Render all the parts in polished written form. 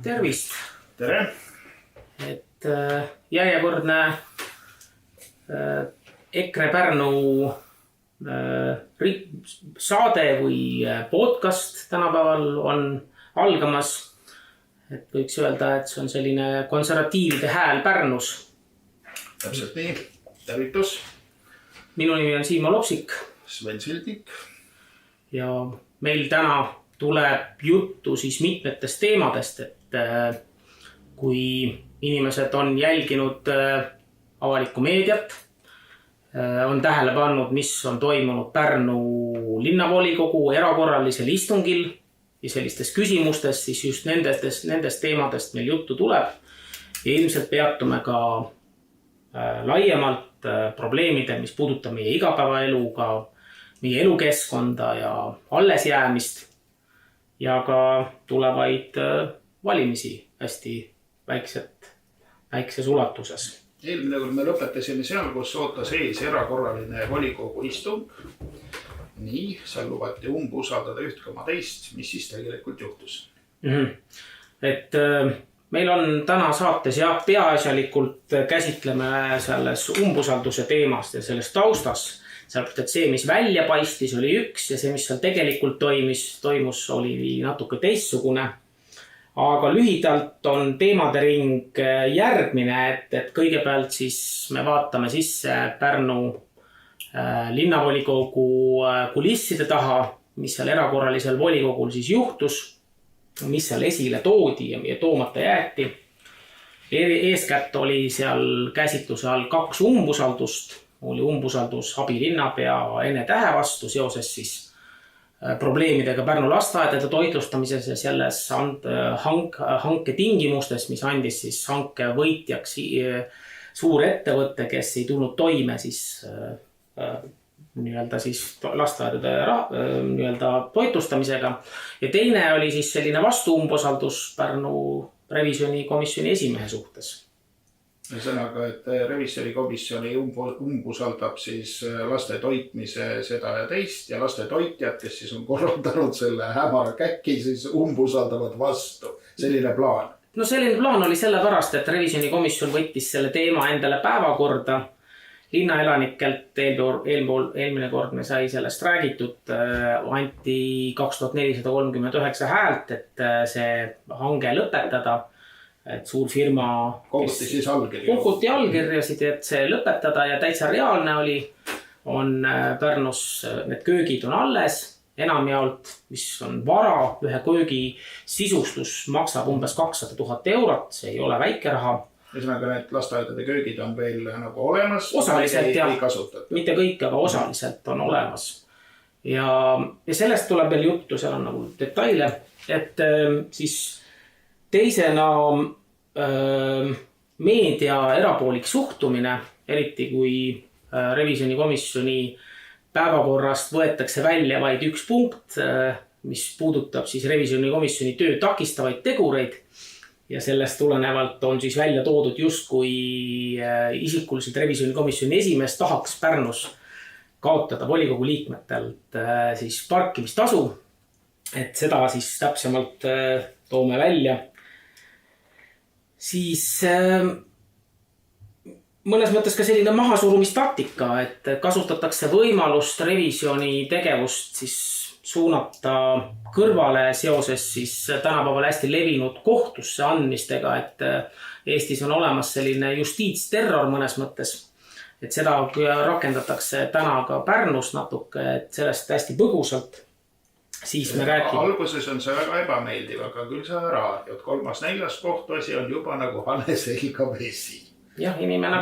Tervist! Tere! Et järjekordne EKRE Pärnu saade või podcast tänapäeval on algamas. Et võiks öelda, et see on selline konservatiivide hääl Pärnus. Täpselt nii. Tervitus. Minu nimi on Siimo Lopsik. Sven Sildik. Ja meil täna tuleb juttu siis mitmetest teemadest, et kui inimesed on jälginud avalikku meediat, on tähele pannud, mis on toimunud Pärnu linnavolikogu erakorralisel istungil ja sellistes küsimustes, siis just nendest teemadest meil juttu tuleb. Ja ilmselt peatume ka laiemalt probleemidel, mis puudutab meie igapäevaelu, ka meie elukeskkonda ja allesjäämist ja ka tulevaid valimisi hästi väikses ulatuses. Eelmine kord me lõpetasime seal, kus ootas ees erakorraline volikogu istung. Nii, seal lubati umbusaldada 1,2, mis siis tegelikult juhtus? Et meil on täna saates ja peaasjalikult käsitleme selles umbusalduse teemast ja sellest taustas. Sellepärast, et see, mis välja paistis, oli üks ja see, mis seal tegelikult toimus, oli natuke teistsugune. Aga lühidalt on teemade ring järgmine, et kõigepealt siis me vaatame sisse Pärnu linnavolikogu kulisside taha, mis seal erakorralisel volikogul siis juhtus, mis seal esile toodi ja toomata jäeti. Eeskätt oli seal käsitluse all 2 umbusaldust. Oli umbusaldus abilinnapea Ene Tähe vastu seoses siis probleemidega Pärnu lasteaedade toitlustamises ja selles hanke tingimustes, mis andis siis hanke võitjaks suur ettevõtte, kes ei tulnud toime siis lasteaedade toitlustamisega. Ja teine oli siis selline vastuumbusaldus Pärnu revisjonikomisjoni esimehe suhtes. Ühesõnaga, et revisjonikomisjoni umbusaldab siis laste toitmise seda ja teist ja laste toitjad, kes siis on korraldanud selle hämara käki, siis umbusaldavad vastu. Selline plaan. No selline plaan oli sellepärast, et revisjonikomisjon võttis selle teema endale päevakorda. Linnaelanikelt eelmine kord me sai sellest räägitud, anti 2439 häält, et see hange lõpetada. Et suur firma koguti allkirjasid, et see lõpetada ja täitsa reaalne on Pärnus need köögid on alles enamjaolt, mis on vara. Ühe köögi sisustus maksab umbes 200 000 eurot, see ei ole väike raha. Ühesõnaga, need lasteaedade köögid on veel nagu olemas. Osaliselt jah, mitte kõik, aga osaliselt on olemas. Ja sellest tuleb veel juttu, seal on nagu detaile, et siis teisena meedia erapoolik suhtumine, eriti kui revisjonikomisjoni päevakorrast võetakse välja vaid üks punkt, mis puudutab siis revisjonikomisjoni töö takistavaid tegureid ja sellest tulenevalt on siis välja toodud justkui isikuliselt revisjonikomisjoni esimees tahaks Pärnus kaotada volikogu liikmetelt siis parkimistasu, et seda siis täpsemalt toome välja. Siis mõnes mõttes ka selline mahasurumistaktika, et kasutatakse võimalust revisjoni tegevust siis suunata kõrvale seoses siis tänapäeval hästi levinud kohtusse andmistega, et Eestis on olemas selline justiitsterror mõnes mõttes, et seda rakendatakse täna ka Pärnus natuke, et sellest hästi põgusalt. Siis me räägime. Alguses on see väga ebameeldiv, aga küll see ära, et 3.–4. kohtuasi on juba nagu hane selga vesi. Jah, inimene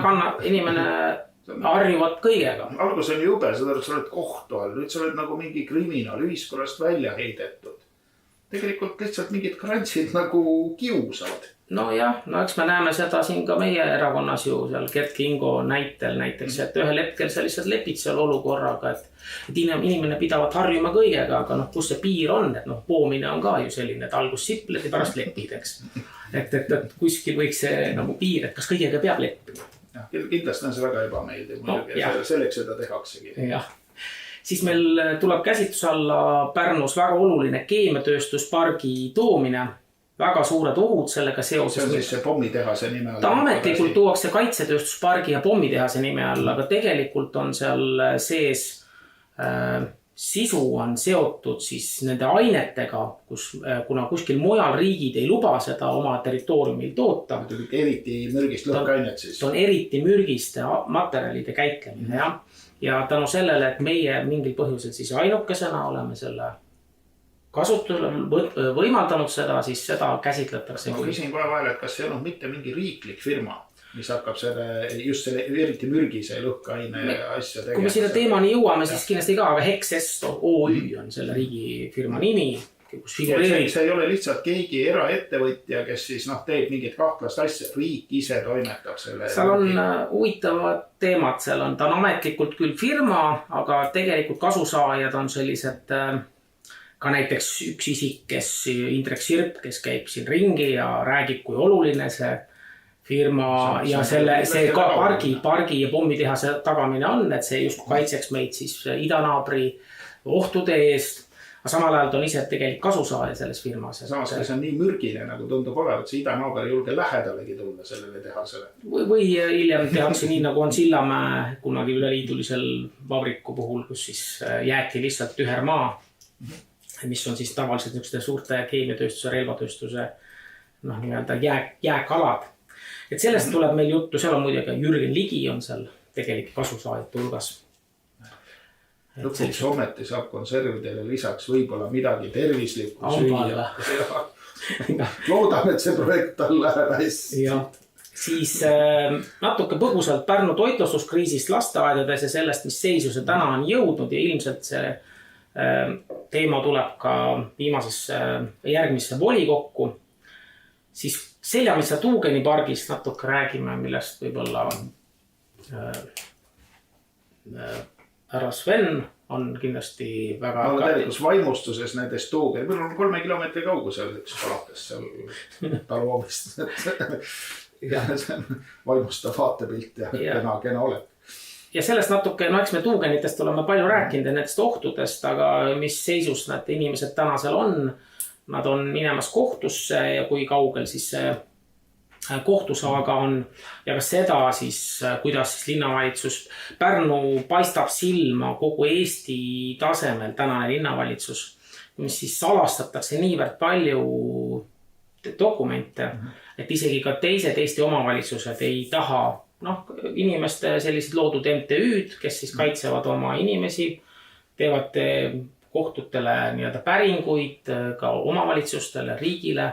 harjuvad kõigega. Algus on jube, sa oled kohtu all, nüüd sa oled nagu mingi kriminaal ühiskonnast välja heidetud. Tegelikult lihtsalt mingid krantsid nagu kiusavad. No jah, eks me näeme seda siin ka meie erakonnas ju seal Gert Kingo näiteks, et ühel hetkel sa lihtsalt lepid seal olukorraga, et inimene pidavat harjuma kõigega, aga kus see piir on, et poomine on ka ju selline, et algus sipled ja pärast lepid, eks. Et kuskil võiks see nagu piir, et kas kõigega peab leppima. Kindlasti on see väga ebameeldiv, selleks seda tehaksegi. Jah. Siis meil tuleb käsitluse alla Pärnus väga oluline keemiatööstuspargi toomine väga suured ohud sellega seoses. See on siis see pommitehase nime all. Ta ametlikult tuuakse kaitsetööstuspargi ja pommitehase nime all, aga tegelikult on seal sees sisu on seotud siis nende ainetega, kuna kuskil mujal riigid ei luba seda oma territooriumil toota. Eriti mürgist lõhkeainet siis. On eriti mürgiste materjalide käitlemine, jah. Ja tänu sellele, et meie mingil põhjusel siis ainukesena oleme selle kasutusele võimaldanud seda, siis seda käsitletakse. Ma küsin kohe vahel, et kas see on mitte mingi riiklik firma, mis hakkab just selle eriti mürgise lõhkeaine asja tegema. Kui me sinna teemani jõuame, siis kindlasti ka, aga Hexesto OÜ on selle riigifirma nimi. See ei ole lihtsalt keegi eraettevõtja, kes siis teeb mingit kahtlast asja, riik ise toimetab selle. Seal on huvitavad teemad, seal on, ta on ametlikult küll firma, aga tegelikult kasusaajad on sellised ka näiteks üks isik, kes Indrek Sirp, kes käib siin ringi ja räägib, kui oluline see firma ja see ka pargi ja pommitehase tagamine on, et see just kaitseks meid siis idanaabri ohtude eest. Aga samal ajal on ise tegelikult kasusaaja selles firmas. Samas, kui see on nii mürgine, nagu tundub olevat, see idanaaber ei julge lähedalegi tulla sellele tehasele. Või hiljem tehakse nii, nagu on Sillamäe kunagi üleliidulisel vabriku puhul, kus siis jäeti lihtsalt tühermaa, mis on siis tavaliselt niisuguste suurte keemiatööstuse, relvatööstuse nii-öelda jääkalad. Et sellest tuleb meil juttu, seal on muidugi Jürgen Ligi on seal tegelikult kasusaajate hulgas. Lõpuks ometi saab konservidele lisaks võib-olla midagi tervislikku süüa. Loodame, et see projekt on läheb hästi. Siis natuke põgusalt Pärnu toitlustuskriisist lasteaedades ja sellest, mis seisu see täna on jõudnud ja ilmselt see teema tuleb ka järgmisse volikokku. Siis Seljametsa tuugenipargist natuke räägime, millest võib-olla härra Sven on kindlasti väga... Ma tegelikult vaimustuses nendest tuugeni. Meil on 3 kilomeetri kaugusel üks palakas seal taluomist. See on vaimustav vaatepilt ja kena olek. Ja sellest natuke, eks me tuugenitest oleme palju rääkinud nendest ohtudest, aga mis seisus need inimesed täna seal on, nad on minemas kohtusse ja kui kaugel siis see kohtusaaga on ja ka seda siis, kuidas siis linnavalitsus Pärnu paistab silma kogu Eesti tasemel tänane linnavalitsus, mis siis salastatakse niivõrd palju dokumente, et isegi ka teised Eesti omavalitsused ei taha inimeste sellised loodud MTÜ'd, kes siis kaitsevad oma inimesi, teevad kohtutele nii-öelda päringuid ka omavalitsustele, riigile,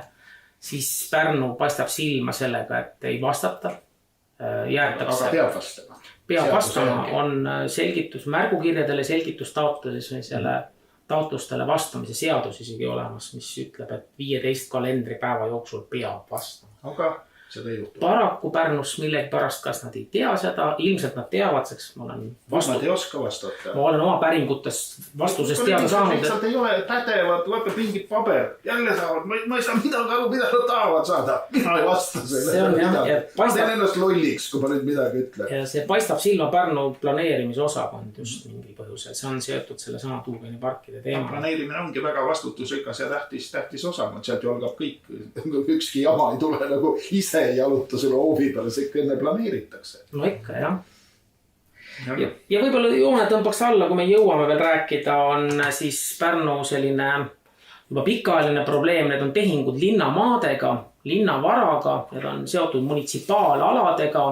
siis Pärnu paistab silma sellega, et ei vastata, jäetakse. Aga peab vastama, on selgitus märgukirjadele, taotlustele vastamise seadus isegi olemas, mis ütleb, et 15 kalendripäeva jooksul peab vastama. Aga seda ei juhtu. Paraku Pärnus millegi pärast, kas nad ei tea seda, ilmselt nad teavad, seks ma olen Nad ei oska vastata. Ma olen oma päringutest vastusest teada saanud. Lihtsalt ei ole pädevad, võtab mingit paber, jälle saavad, ma ei saa midagi aru, mida nad tahavad saada. Mina ei vasta selle. See on jah. Ma teen ennast lolliks, kui ma nüüd midagi ütlen. Ja see paistab silma Pärnu planeerimise osakond just mingil põhjusel. See on seotud selle sama tuugeniparkide teema. Planeerimine ongi väga vastutusrikas ja tähtis osa. Sealt ju algab kõik. Ükski jama ei tule nagu ise jaluta selle hoovi peale, see ikka enne planeeritakse. No ikka, jah. Ja võib-olla joone tõmbaks alla, kui me jõuame veel rääkida, on siis Pärnu selline juba pikaajaline probleem, need on tehingud linnamaadega, linnavaraga, need on seotud munitsipaalaladega.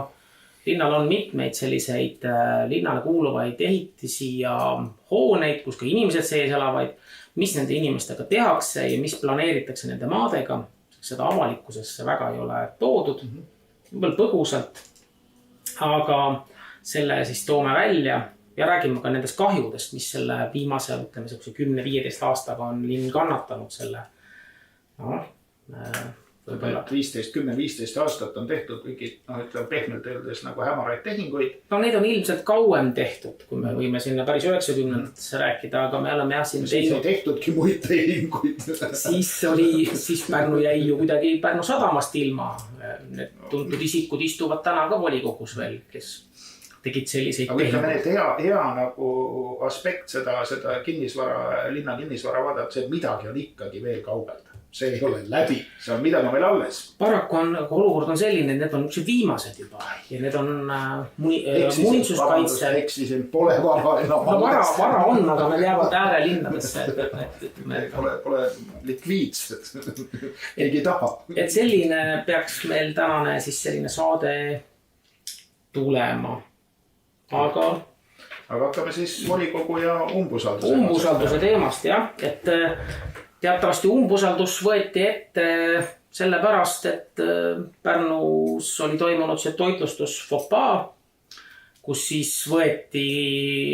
Linnal on mitmeid selliseid linnale kuuluvaid ehitisi ja hooneid, kus ka inimesed sees elavaid, mis nende inimestega tehakse ja mis planeeritakse nende maadega. Seda avalikkusesse väga ei ole toodud, võib-olla põgusalt, aga selle siis toome välja ja räägime ka nendest kahjudest, mis selle viimase 10-15 aastaga on linn kannatanud selle. 10-15 aastat on tehtud kõigid, pehmelt öeldes nagu hämaraid tehinguid. Need on ilmselt kauem tehtud, kui me võime sinna päris 90-ndatesse rääkida, aga me oleme siin siis ei tehtudki muid tehinguid. Siis Pärnu jäi ju kuidagi Pärnu sadamast ilma. Need tuntud isikud istuvad täna ka volikogus veel, kes tegid selliseid tehinguid. Aga hea nagu aspekt seda linna kinnisvara vaadata, see midagi on ikkagi veel kaubelda. see ei ole läbi, see on midagi meil alles. Paraku olukord on selline, et need on viimased juba ja need on muinsuskaitse. Eksisin, pole vara enam. No vara on, aga need jäävad äärelinnadesse. Pole likviidsed, keegi taha. Et selline peaks meil tänane siis selline saade tulema. Aga hakkame siis volikogu ja umbusalduse. Umbusalduse teemast, jah. Et teatavasti umbusaldus võeti ette sellepärast, et Pärnus oli toimunud see toitlustus FOPA, kus siis võeti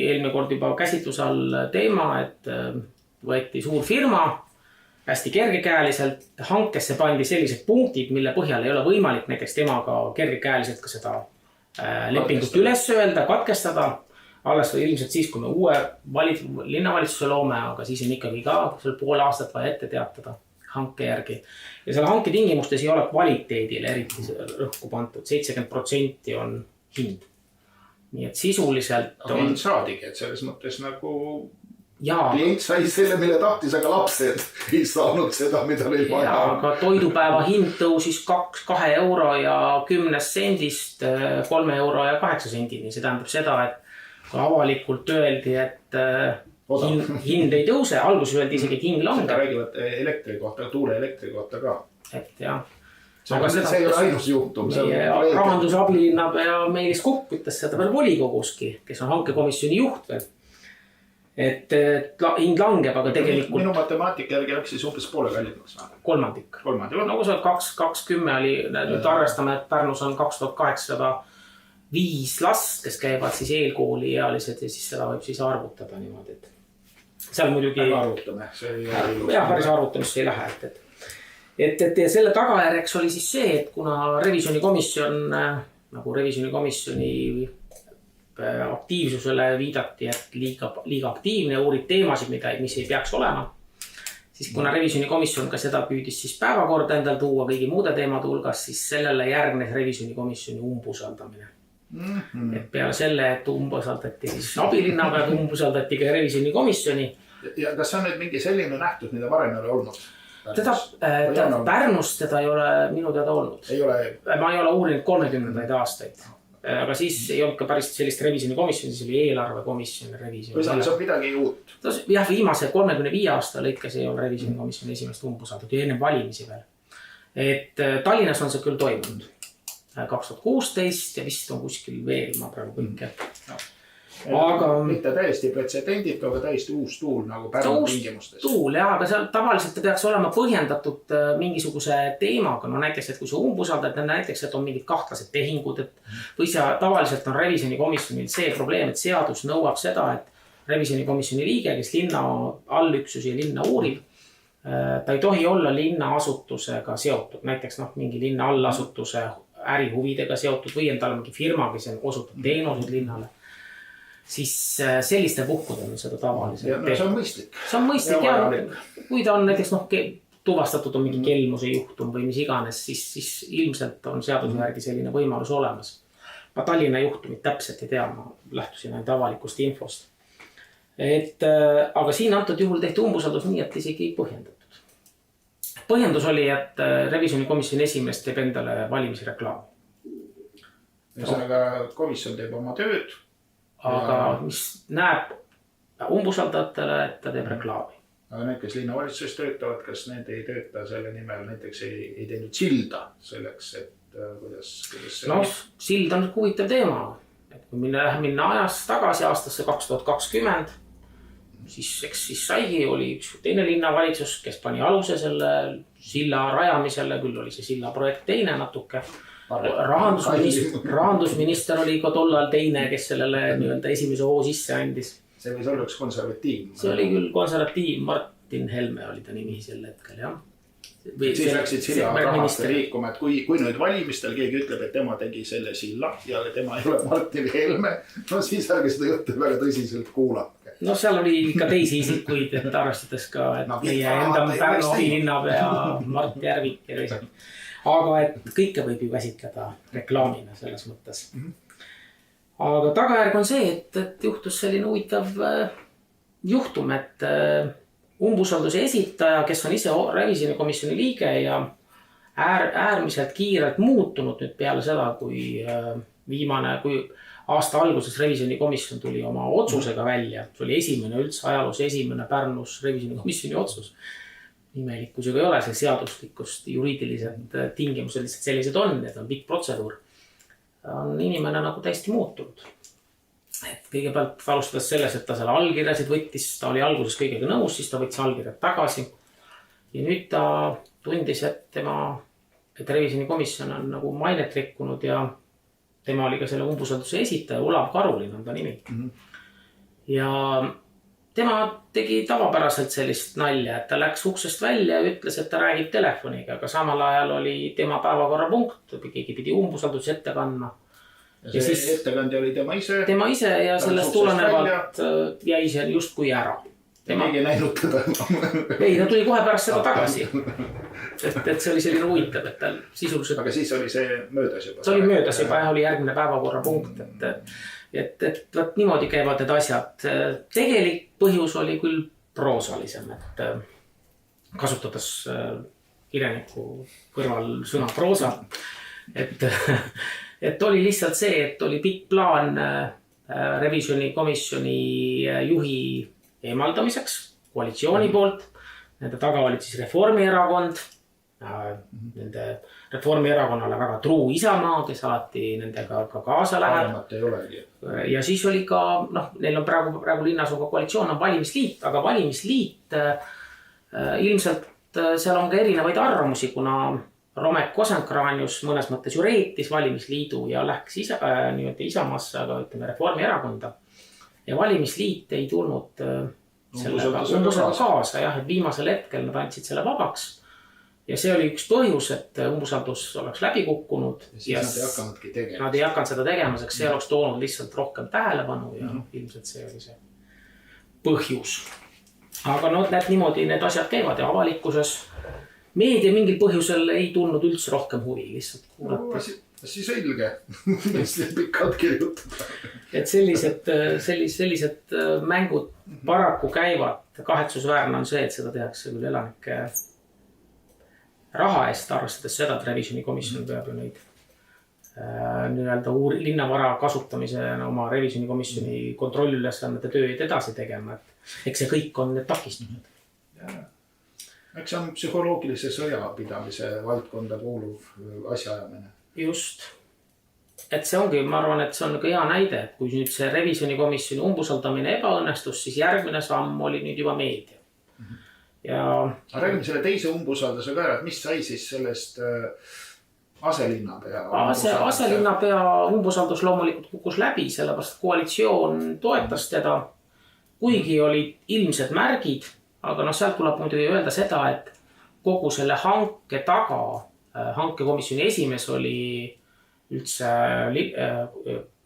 eelmine kord juba käsitluse all teema, et võeti suur firma hästi kergekäeliselt, hankesse pandi sellised punktid, mille põhjal ei ole võimalik näiteks temaga kergekäeliselt ka seda lepingut üles öelda, katkestada. Alles või ilmselt siis, kui me uue linnavalitsuse loome, aga siis on ikkagi ka poole aastat vaja ette teatada hanke järgi. Ja selle hanke tingimustes ei ole kvaliteedile eriti rõhku pantud. 70% on hind. Nii et sisuliselt aga hind saadigi, et selles mõttes nagu klient sai selle, mille tahtis, aga lapsed ei saanud seda, mida neil vaja. Aga toidupäeva hind tõusis 2 euro ja 10 sendist 3 euro ja 8 sendini. See tähendab seda, et kui avalikult öeldi, et hind ei tõuse, alguses öeldi isegi, et hind langeb. Seda räägivad elektri kohta, tuuleelektri kohta ka. Et jah. Aga see ei ole ainus juhtum. Rahandusabilinnapea ja Meelis Kupp ütles seda veel volikoguski, kes on hankekomisjoni juht veel. Et hind langeb, aga tegelikult... Minu matemaatika järgi oleks siis umbes poole kallimaks. Kolmandik. Nagu see 210 oli, nüüd arvestame, et Pärnus on 2805 last, kes käivad siis eelkooli ealised ja siis seda võib siis arvutada niimoodi, et seal muidugi... Arvutame. Jah, päris arvutamist ei lähe, et ja selle tagajärjeks oli siis see, et kuna revisjonikomisjon, nagu revisjonikomisjoni aktiivsusele viidati, et liiga aktiivne ja uurib teemasid, mis ei peaks olema. Siis kuna revisjonikomisjon ka seda püüdis siis päevakorda endal tuua kõigi muude teemade hulgas, siis sellele järgnes revisjonikomisjoni umbusaldamine. Et peale selle, et umbusaldati siis abilinnapead, umbusaldati ka revisjonikomisjoni. Ja kas see on nüüd mingi selline nähtus, mida varem ei ole olnud? Pärnus teda ei ole minu teada olnud. Ma ei ole uurinud 30 aastaid. Aga siis ei olnud ka päris sellist revisjonikomisjoni, siis oli eelarvekomisjoni revisjoni. Või see on midagi uut? Jah, viimase 35 aasta lõikes ei ole revisjonikomisjoni esimest umbusaldatud ja enne valimisi veel. Et Tallinnas on see küll toimunud 2016 ja vist on kuskil veel, ma praegu kõike. Aga... Mitte täiesti pretsedenditu, aga täiesti uus tuul nagu Pärnu tingimustes. Tuul, jah, aga seal tavaliselt peaks olema põhjendatud mingisuguse teemaga. No näiteks, et kui sa umbusaldad, näiteks, et on mingid kahtlased tehingud, või see tavaliselt on revisjonikomisjonil see probleem, et seadus nõuab seda, et revisjonikomisjoni liige, kes linna allüksusi ja linna uurib, ta ei tohi olla linnaasutusega seotud. Näiteks mingi linna allasutuse ärihuvidega seotud või on tal mingi firma, kes osutab teenused linnale. Siis selliste puhkudel on seda tavaliselt. Ja see on mõistlik. See on mõistlik ja kui ta on näiteks tuvastatud on mingi kelmuse juhtum või mis iganes, siis ilmselt on seaduse järgi selline võimalus olemas. Ma Tallinna juhtumit täpselt ei tea, ma lähtusin ainult avalikust infost. Aga siin antud juhul tehti umbusaldus nii, et isegi ei põhjendatud. Põhjendus oli, et revisjonikomisjoni esimees teeb endale valimisreklaami. Ühesõnaga komisjon teeb oma tööd. Aga mis näeb umbusaldajatele, et ta teeb reklaami. Aga need, kes linnavalitsuses töötavad, kas need ei tööta selle nimel, näiteks ei teinud silda selleks, et kuidas see... No, sild on huvitav teema. Et kui minna ajas tagasi aastasse 2020, siis saigi, oli üks teine linnavalitsus, kes pani aluse selle silla rajamisele, küll oli see silla projekt teine natuke. Rahandusminister oli ka tollal teine, kes sellele esimese hoo sisse andis. See võis olla üks konservatiiv. See oli küll konservatiiv, Martin Helme oli ta nimi sel hetkel, jah. Siis läksid silla rahaste liikuma, et kui nüüd valimistel keegi ütleb, et tema tegi selle silla ja tema ei ole Martin Helme, no siis ärge seda juttu väga tõsiselt kuulake. No seal oli ka teisi isikuid, et arvestades ka, et meie enda Pärnu abilinnapea Mart Järvik ja teised. Aga et kõike võib ju käsitleda reklaamina selles mõttes. Aga tagajärg on see, et juhtus selline huvitav juhtum, et umbusalduse esitaja, kes on ise revisjonikomisjoni liige ja äärmiselt kiirelt muutunud nüüd peale seda, kui kui aasta alguses revisjonikomisjon tuli oma otsusega välja. See oli esimene üldse ajaloos esimene Pärnus revisjonikomisjoni otsus. Imelikkusega ei ole see seaduslikust juriidilised tingimused lihtsalt sellised on, et on pikk protseduur. On inimene nagu täiesti muutunud. Et kõigepealt alustades selles, et ta selle allkirjasid võttis, ta oli alguses kõigega nõus, siis ta võttis allkirjad tagasi. Ja nüüd ta tundis, et revisjonikomisjon on nagu mainet rikkunud ja tema oli ka selle umbusalduse esitaja, Olav Karulin on ta nimi. Ja tema tegi tavapäraselt sellist nalja, et ta läks uksest välja ja ütles, et ta räägib telefoniga, aga samal ajal oli tema päevakorrapunkt, keegi pidi umbusalduse ette kandma. Ja siis ettekandja oli tema ise. Tema ise ja sellest tulenevalt jäi see justkui ära. Keegi näinud teda. Ei, ta tuli kohe pärast seda tagasi. Et see oli selline huvitav, et ta sisuliselt... Aga siis oli see möödas juba. See oli möödas juba ja oli järgmine päevakorrapunkt. Et võt niimoodi käivad need asjad. Tegelik põhjus oli küll proosalisem, et kasutades kirjaniku kõrval sõna proosa. Et oli lihtsalt see, et oli pikk plaan revisjonikomisjoni juhi eemaldamiseks koalitsiooni poolt. Nende taga olid siis Reformierakond, nende Reformierakonnale väga truu Isamaa, kes alati nendega ka kaasa läheb. Paremat ei olegi. Ja siis oli ka, neil on praegu linnas on ka koalitsioon, on valimisliit, aga valimisliit ilmselt seal on ka erinevaid arvamusi, kuna Romek Kosenkraanius mõnes mõttes ju reetis valimisliidu ja läks Isamaasse, aga ütleme Reformierakonda. Ja valimisliit ei tulnud sellega kaasa, jah, et viimasel hetkel nad andsid selle vabaks. Ja see oli üks põhjus, et umbusaldus oleks läbi kukkunud. Ja siis nad ei hakanudki tegema. Nad ei hakanud seda tegemaseks, see oleks toonud lihtsalt rohkem tähelepanu ja ilmselt see oli see põhjus. Aga need niimoodi need asjad käivad ja avalikkuses meedia mingil põhjusel ei tulnud üldse rohkem huvi, lihtsalt kuulati. Siis selge, mis pikalt kirjutada. Et sellised mängud paraku käivad. Kahetsusväärne on see, et seda tehakse küll elanike raha eest, arvestades seda, et revisjonikomisjon peab ju neid nii-öelda linnavara kasutamise oma revisjonikomisjoni kontrollülesannete tööd edasi tegema. Eks see kõik on need takistused. Eks see on psühholoogilise sõjapidamise valdkonda kuuluv asjaajamine. Just. Et see ongi, ma arvan, et see on hea näide, et kui nüüd see revisjonikomisjoni umbusaldamine ebaõnnestus, siis järgmine samm oli nüüd juba meedia. Ja... Räägime selle teise umbusalduse ka, et mis sai siis sellest aselinnapea? Aselinnapea umbusaldus loomulikult kukkus läbi, sellepärast koalitsioon toetas teda, kuigi olid ilmsed märgid. Aga sealt tuleb muidugi öelda seda, et kogu selle hanke taga, hankekomisjoni esimees oli üldse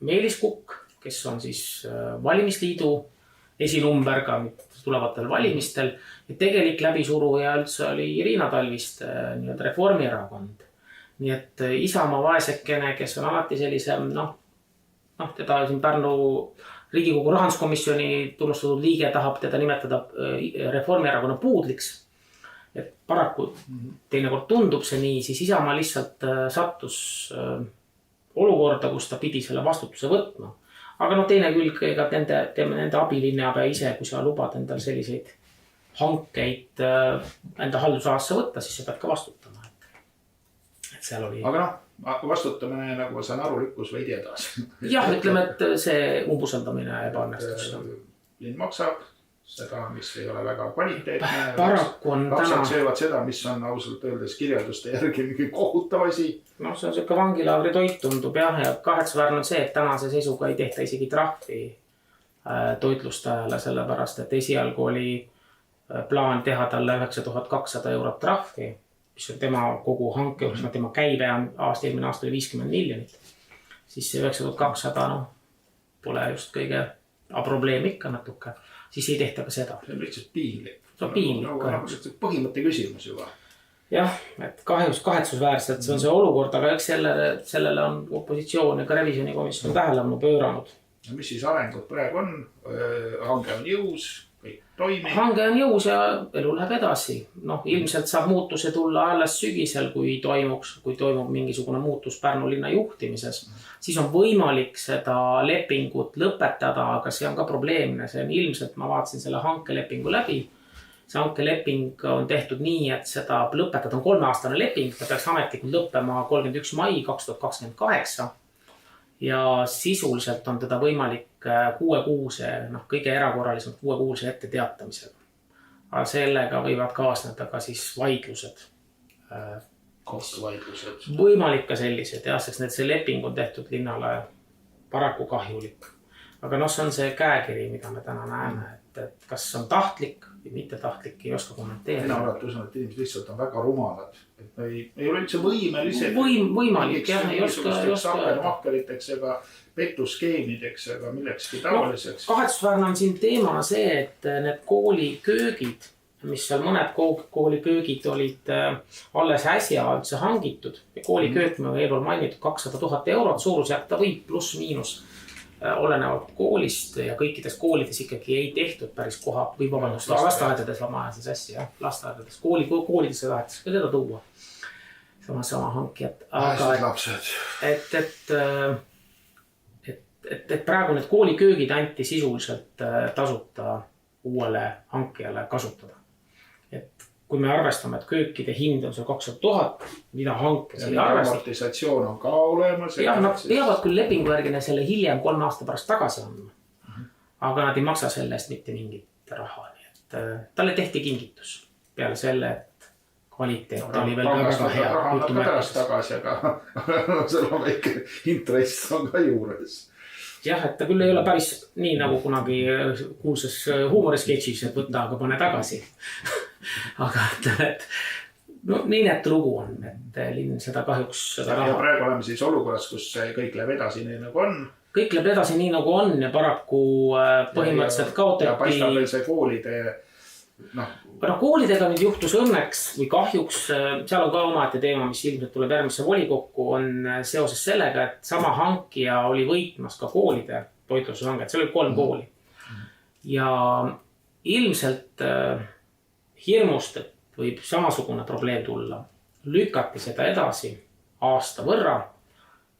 Meelis Kukk, kes on siis valimisliidu esinumber ka tulevatel valimistel. Ja tegelik läbisuruja üldse oli Irina Talvist Reformierakond. Nii et Isamaa vaesekene, kes on alati sellise, teda siin Pärnu Riigikogu rahanduskomisjoni tunnustatud liige tahab teda nimetada Reformierakonna puudliks. Et paraku teinekord tundub see nii, siis Isamaa lihtsalt sattus olukorda, kus ta pidi selle vastutuse võtma. Aga teine külg, ega nende abilinnapea ise, kui sa lubad endal selliseid hankeid enda haldusalasse võtta, siis sa pead ka vastutama. Et seal oli... Aga vastutamine, nagu ma saan aru, lükkus veidi edasi. Jah, ütleme, et see umbusaldamine ebaõnnestus. Linn maksab seda, mis ei ole väga kvaliteetne. Paraku on lapsed söövad seda, mis on ausalt öeldes kirjelduste järgi mingi kohutav asi. See on selline vangilaagri toit tundub jah, ja kahetsusväärne on see, et tänase seisuga ei tehta isegi trahvi toitlustajale, sellepärast, et esialgu oli plaan teha talle 9200 € trahvi, mis on tema kogu hanke, tema käive on eelmine aasta oli 50 miljonit. Siis see 9200 pole just kõige probleem ikka natuke. Siis ei tehta ka seda. See on lihtsalt piinlik. See on piinlik. Põhimõtte küsimus juba. Jah, et kahetsusväärselt see on see olukord, aga eks sellele on opositsioon ja ka revisjonikomisjon tähelepanu pööranud. Mis siis arengud praegu on? Hange on jõus, kõik toimib. Hange on jõus ja elu läheb edasi. Noh, ilmselt saab muutuse tulla alles sügisel, kui toimub mingisugune muutus Pärnu linna juhtimises. Siis on võimalik seda lepingut lõpetada, aga see on ka probleemne. See on ilmselt, ma vaatasin selle hankelepingu läbi. See hankeleping on tehtud nii, et seda lõpetada on 3-aastane leping. Ta peaks ametlikult lõppema 31. mai 2028. Ja sisuliselt on teda võimalik 6-kuuse, kõige erakorralisemalt 6-kuuse ette teatamisega. Aga sellega võivad kaasneda ka siis vaidlused. Kohtuvaidlused. Võimalik ka sellised, sest see leping on tehtud linnale paraku kahjulik. Aga see on see käekiri, mida me täna näeme, et kas on tahtlik või mitte tahtlik, ei oska kommenteerida. Mina alati usun, et inimesed lihtsalt on väga rumalad. Et ei ole üldse võimelised. Võimalik, jah, ei oska. Mahkeriteks ega pettuskeemideks ega millekski tavaliseks. Kahetsusväärne on siin teemana see, et need kooliköögid, mis seal mõned kooliköögid olid alles äsja üldse hangitud. Kooliköök, me eelpool mainitud 200 000 eurot, suurusjärk ta võib pluss miinus olenevalt koolist ja kõikides koolides ikkagi ei tehtud päris koha või vabandust, lasteaedades ma ajasin sassi, lasteaedades, koolidesse tahetakse ka seda tuua. Sama hankijad. Et praegu need kooliköögid anti sisuliselt tasuta uuele hankijale kasutada. Et kui me arvestame, et köökide hind on see 200 000, mida hankes ei arvesta. Amortisatsioon on ka olemas. Jah, nad peavad küll lepingu järgine selle hiljem 3 aasta pärast tagasi andma. Aga nad ei maksa selle eest mitte mingit raha. Talle tehti kingitus peale selle, et kvaliteet oli veel väga hea. Raha on pärast tagasi, aga seal on väike interest on ka juures. Jah, et ta küll ei ole päris nii nagu kunagi kuulsas huumorisketšis, et võtta, aga pane tagasi. Aga et nii näete lugu on, et linn seda kahjuks seda raha. Ja praegu oleme siis olukorras, kus kõik läheb edasi nii nagu on. Kõik läheb edasi nii nagu on ja paraku põhimõtteliselt kaotati. Ja paistab veel see koolide. Koolidega nüüd juhtus õnneks või kahjuks, seal on ka omaette teema, mis ilmselt tuleb järgmisse volikokku, on seoses sellega, et sama hankija oli võitmas ka koolide toitlustushanget, seal oli 3 kooli. Ja ilmselt hirmust, et võib samasugune probleem tulla, lükati seda edasi aasta võrra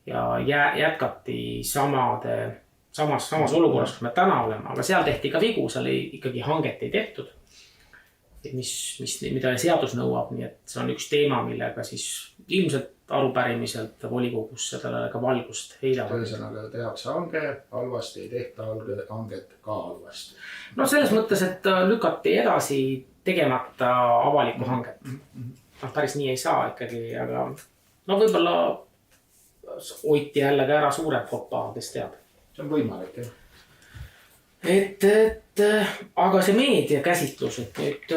ja jätkati samas olukorras, kus me täna oleme, aga seal tehti ka vigu, seal ikkagi hanget ei tehtud. Mida seadus nõuab, nii et see on üks teema, millega siis ilmselt arupärimiselt volikogus sellele ka valgust heidavad. Ühesõnaga tehakse hange, halvasti ei tehta hanget ka halvasti. Selles mõttes, et lükati edasi tegemata avalikku hanget. Päris nii ei saa ikkagi, aga võib-olla hoiti jälle ära suured fopa, kes teab. See on võimalik, jah. Aga see meedia käsitlus, et nüüd...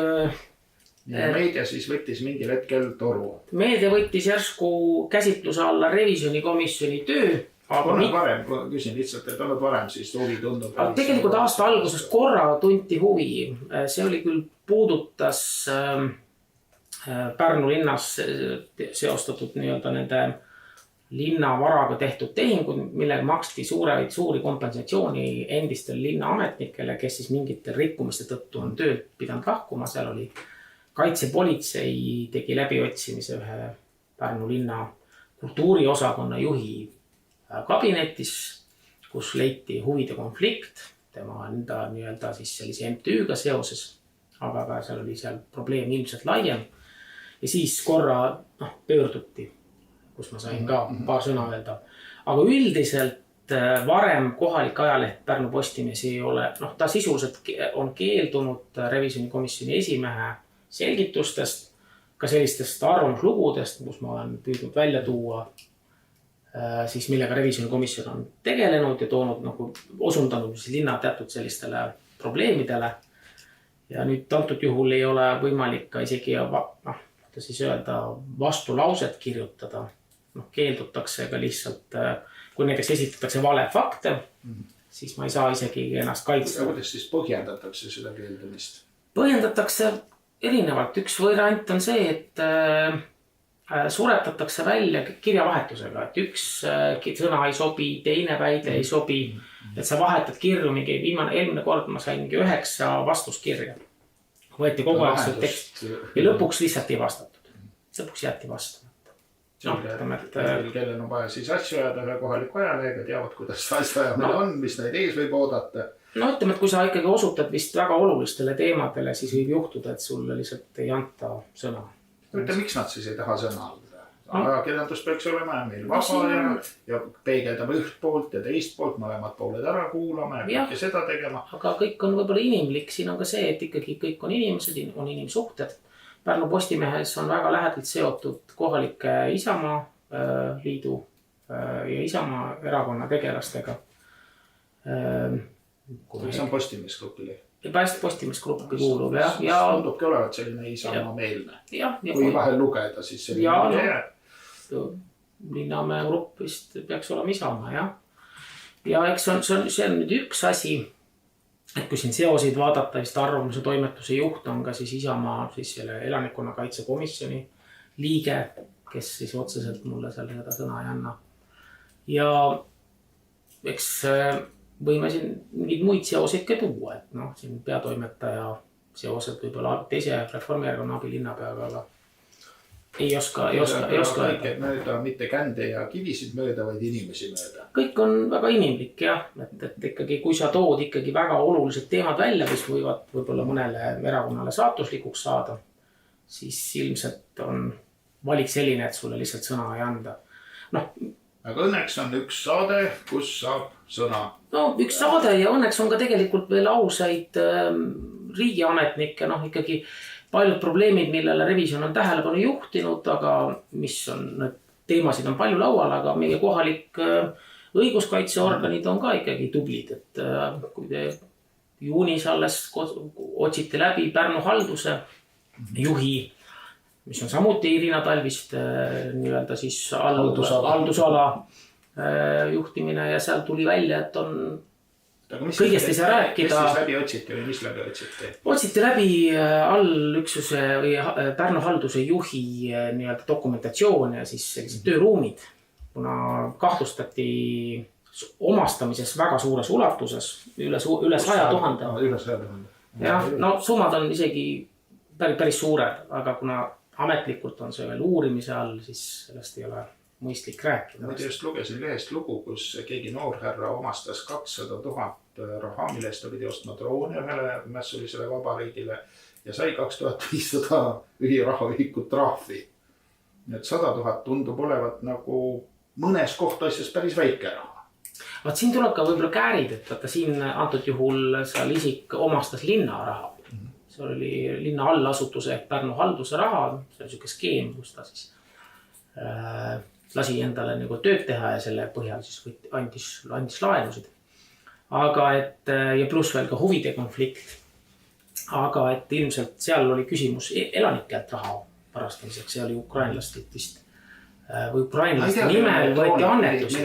Meedia siis võttis mingil hetkel toru. Meedia võttis järsku käsitluse alla revisjonikomisjoni töö. Olnud varem, küsin lihtsalt, et olnud varem siis huvi tundub. Tegelikult aasta alguses korra tunti huvi. See oli küll puudutas Pärnu linnas seostatud nende linnavaraga tehtud tehingud, millega maksti suuri kompensatsiooni endistel linnaametnikele, kes siis mingite rikkumiste tõttu on tööd pidanud lahkuma. Seal oli kaitsepolitsei tegi läbiotsimise ühe Pärnu linna kultuuriosakonna juhi kabinetis, kus leiti huvide konflikt tema enda siis sellise MTÜ-ga seoses, aga ka seal oli probleem ilmselt laiem. Ja siis korra pöörduti, kus ma sain ka paar sõna öelda. Aga üldiselt varem kohalik ajaleht Pärnu Postimees ei ole, ta sisuliselt on keeldunud revisjonikomisjoni esimehe selgitustest, ka sellistest arvamuslugudest, kus ma olen püüdnud välja tuua, siis millega revisjonikomisjon on tegelenud ja toonud osundanud linna teatud sellistele probleemidele. Ja nüüd antud juhul ei ole võimalik ka isegi vastulauset kirjutada. Keeldutakse ka lihtsalt, kui näiteks esitatakse vale fakte, siis ma ei saa isegi ennast kaitsta. Kuidas siis põhjendatakse seda keeldumist? Põhjendatakse erinevalt. Üks variant on see, suretatakse välja kirjavahetusega, et üks sõna ei sobi, teine väide ei sobi, et sa vahetad kirju mingi eelmine kord ma sain mingi 9 vastuskirja. Võeti kogu aeg see tekst ja lõpuks lihtsalt ei vastatud. Lõpuks jäeti vastamata. Kellel on vaja siis asju ajada ühe kohaliku ajalehega, teavad, kuidas asja ajamine on, mis neid ees võib oodata. No ütleme, et kui sa ikkagi osutad vist väga olulistele teemadele, siis võib juhtuda, et sulle lihtsalt ei anta sõna. Ütle, miks nad siis ei taha sõna anda? Ajakirjandus peaks olema ja meil vaba ja peegeldame üht poolt ja teist poolt, mõlemad pooled ära kuulama ja kõike seda tegema. Aga kõik on võib-olla inimlik, siin on ka see, et ikkagi kõik on inimesed, on inimsuhted. Pärnu Postimehes on väga lähedalt seotud kohalike Isamaa liidu ja Isamaa erakonna tegelastega. Kuidas on Postimeesgrupile? Postimeesgruppi kuulub, jah. Tundubki olevat selline Isamaa meelne. Kui vahel lugeda, siis selline jääb. Linnamäe grupp vist peaks olema Isamaa, jah. Ja eks see on nüüd üks asi, et kui siin seosid vaadata, vist arvamuse toimetuse juht on ka siis Isamaa siis selle elanikkonnakaitsekomisjoni liige, kes siis otseselt mulle seda sõna ei anna. Ja eks võime siin mingid muid seoseid ka tuua, et siin peatoimetaja seosed võib-olla teise Reformierakonna abilinnapeaga, aga ei oska mööda mitte kände ja kivisid mööda, vaid inimesi mööda. Kõik on väga inimlik, jah, et ikkagi kui sa tood ikkagi väga olulised teemad välja, mis võivad võib-olla mõnele erakonnale saatuslikuks saada, siis ilmselt on valik selline, et sulle lihtsalt sõna ei anda. Aga õnneks on üks saade, kus saab sõna. Üks saade ja õnneks on ka tegelikult veel ausaid riigiametnikke, ikkagi paljud probleemid, millele revisjon on tähelepanu juhtinud, aga mis on, need teemasid on palju laual, aga meie kohalik õiguskaitseorganid on ka ikkagi tublid, et kui te juunis alles otsite läbi Pärnu halduse juhi, mis on samuti Irina Talvist nii-öelda siis haldusala juhtimine ja seal tuli välja, et on kõigest ei saa rääkida. Kes siis läbi otsiti või mis läbi otsiti? Otsiti läbi allüksuse või Pärnu halduse juhi nii-öelda dokumentatsioon ja siis sellised tööruumid, kuna kahtlustati omastamises väga suures ulatuses, üle 100 000. Üle 100 000. Jah, summad on isegi päris suured, aga kuna ametlikult on see veel uurimise all, siis sellest ei ole mõistlik rääkida. Ma just lugesin lehest lugu, kus keegi noorherra omastas 200 000 raha, millest ta pidi ostma droone ühele mässulisele vabariigile ja sai 2500 ühirahaühikut trahvi. Nii et 100 000 tundub olevat nagu mõnes kohtuasjas päris väike raha. Vaat siin tuleb ka võib-olla käärid, et vaata siin antud juhul seal isik omastas linna raha. See oli linna allasutuse ehk Pärnu halduse raha, see oli selline skeem, kus ta siis lasi endale nagu tööd teha ja selle põhjal siis andis laenusid. Aga ja pluss veel ka huvide konflikt. Aga et ilmselt seal oli küsimus elanikelt raha varastamiseks, see oli ukrainlased vist. Või ukrainlaste nimel võeti annetusi.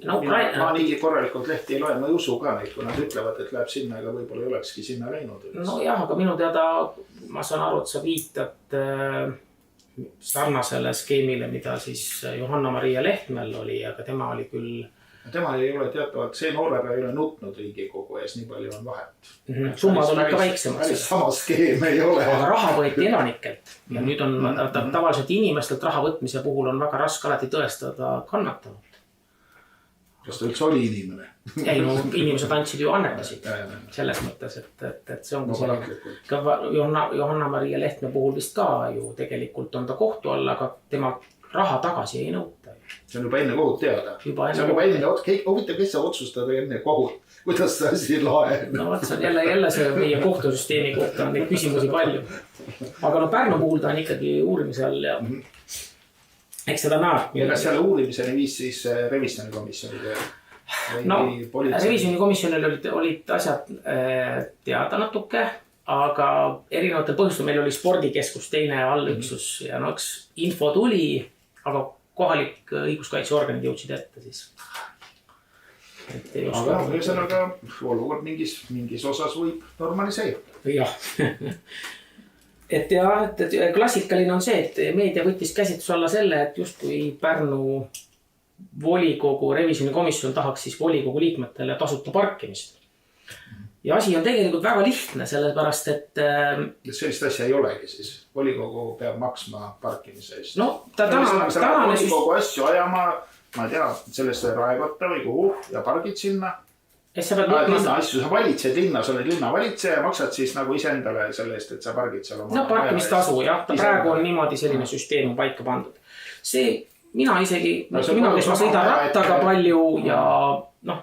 Ma nii korralikult lehti ei loe, ma ei usu ka neid, kui nad ütlevad, et läheb sinna, aga võib-olla ei olekski sinna läinud. No jah, aga minu teada ma saan aru, et sa viitad sarnasele skeemile, mida siis Johanna-Maria Lehtmel oli, aga tema oli küll... Tema ei ole teatavalt, see noorega ei ole nutnud Riigikogu ees, nii palju on vahet. Summad on ikka väiksemad. Päris sama skeem ei ole. Aga raha võeti elanikelt ja nüüd on tavaliselt inimestelt raha võtmise puhul on väga raske alati tõestada kannatanud. Kas ta üldse oli inimene? Ei, inimesed andsid ju annetasid selles mõttes, et see on ka Johanna-Maria Lehtme puhul vist ka ju tegelikult on ta kohtu all, aga tema raha tagasi ei nõuta. See on juba enne kohut teada. See on juba enne, huvitav, kes sa otsustada enne kohut, kuidas see asi laen. No see on jälle see meie kohtusüsteemi kohta on neid küsimusi palju. Aga Pärnu puhul ta on ikkagi uurimise all ja eks seda näeb. Ja kas selle uurimiseni viis siis revisjonikomisjonide? Revisjonikomisjonil olid asjad teada natuke, aga erinevatel põhjustel meil oli spordikeskus teine allüksus ja üks info tuli, aga kohalik õiguskaitseorganid jõudsid ette siis. Aga ühesõnaga olukord mingis osas võib normaliseerida. Jah. et jah, et klassikaline on see, et meedia võttis käsitluse alla selle, et justkui Pärnu volikogu revisjonikomisjon tahaks siis volikogu liikmetele tasuta parkimist. Ja asi on tegelikult väga lihtne, sellepärast, et sellist asja ei olegi siis. Volikogu peab maksma parkimise eest. No, volikogu asju ajama, ma ei tea, sellest raekotta või kuhu ja pargid sinna. Linna asju, sa valitsed linna, sa oled linna valitseja ja maksad siis nagu iseendale selle eest, et sa pargid seal oma... No parkimistasu, jah. Praegu on niimoodi selline süsteem paika pandud. See, mina isegi, kes ma sõidan rattaga palju ja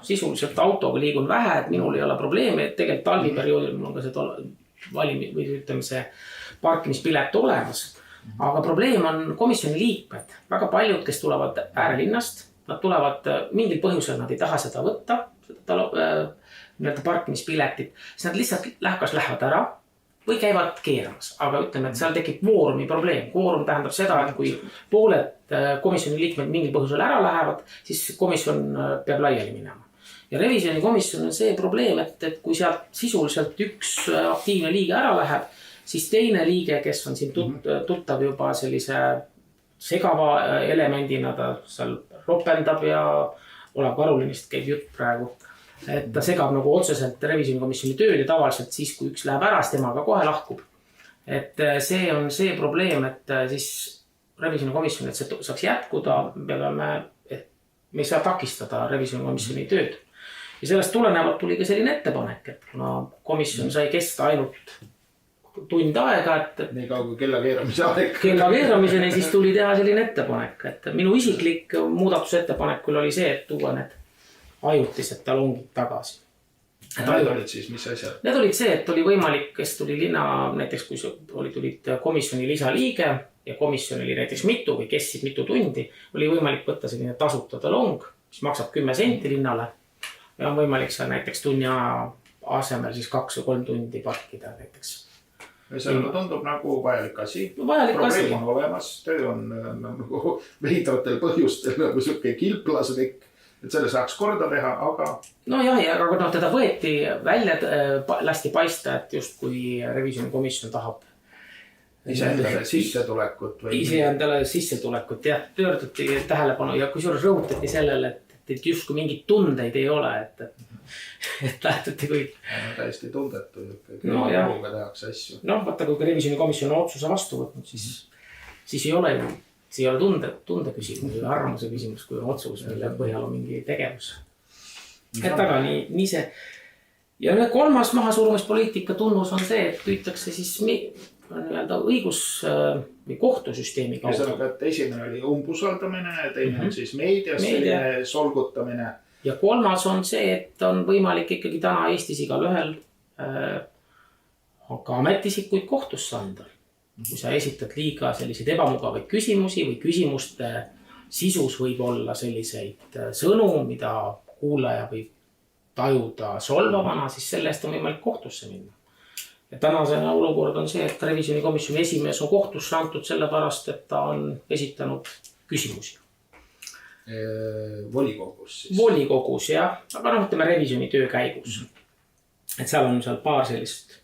sisuliselt autoga liigun vähe, et minul ei ole probleemi, et tegelikult talviperioodil mul on ka see parkimispilet olemas. Aga probleem on komisjoni liikmed. Väga paljud, kes tulevad äärelinnast, nad tulevad mingil põhjusel, nad ei taha seda võtta, seda parkimispiletit, siis nad lihtsalt lähevad ära või käivad keeramas. Aga ütleme, et seal tekib kvoorumi probleem. Kvoorum tähendab seda, et kui pooled komisjoni liikmed mingil põhjusel ära lähevad, siis komisjon peab laiali minema. Ja revisjoni komisjon on see probleem, et kui sealt sisuliselt üks aktiivne liige ära läheb, siis teine liige, kes on siin tuttav juba sellise segava elemendina, ta seal ropendab ja Olav Karulinist käib jutt praegu, et ta segab nagu otseselt revisjonikomisjoni tööd ja tavaliselt siis, kui üks läheb ära, siis temaga kohe lahkub. Et see on see probleem, et siis revisjonikomisjon, et see saaks jätkuda, me ei saa takistada revisjonikomisjoni tööd. Ja sellest tulenevalt tuli ka selline ettepanek, et kuna komisjon sai kesta ainult tund aega, et nii kaua kui kella keeramise aeg. Kella keeramiseni siis tuli teha selline ettepanek, et minu isiklik muudatusettepanekul oli see, et tuua need ajutised talongid tagasi. Need olid siis, mis asjad? Need olid see, et oli võimalik, kes tuli linna, näiteks kui tulid komisjoni lisaliige ja komisjon oli näiteks mitu või kessid mitu tundi, oli võimalik võtta selline tasuta talong, mis maksab 10 senti linnale ja on võimalik seal näiteks tunni asemel siis 2 või 3 tundi parkida näiteks. See tundub nagu vajalik asi. Probleem on olemas, töö on nagu veidratel põhjustel nagu selline kilplaslik, et selle saaks korda teha, aga... No jah, aga teda võeti välja, lasti paista, et just kui revisjonikomisjon tahab iseendale sissetulekut või... Iseendale sissetulekut, jah, pöörduti tähelepanu ja kui suures rõhutati sellele, et just kui mingid tundeid ei ole, et lähtuti kui... Täiesti tundetu, no, kuhuga tehakse asju. Vaata, kui revisjonikomisjon on otsuse vastu võtnud, siis ei ole ju, see ei ole tunde küsimus või arvamuse küsimus, kui on otsus, mille põhjal on mingi tegevus. Et aga nii see... Ja kolmas mahasurumispoliitika tunnus on see, et püütakse siis õigus või kohtusüsteemi kaudu. Ühesõnaga, et esimene oli umbusaldamine, teine on siis meedias selline solgutamine. Ja kolmas on see, et on võimalik ikkagi täna Eestis igal ühel ka ametisikuid kohtusse anda. Kui sa esitad liiga selliseid ebamugavaid küsimusi või küsimuste sisus võib olla selliseid sõnu, mida kuulaja võib tajuda solvavana, siis selle eest on võimalik kohtusse minna. Ja tänasena olukord on see, et revisjonikomisjoni esimees on kohtusse antud sellepärast, et ta on esitanud küsimusi. Volikogus siis? Volikogus, jah. Aga ütleme revisjoni töö käigus. Et seal on paar sellist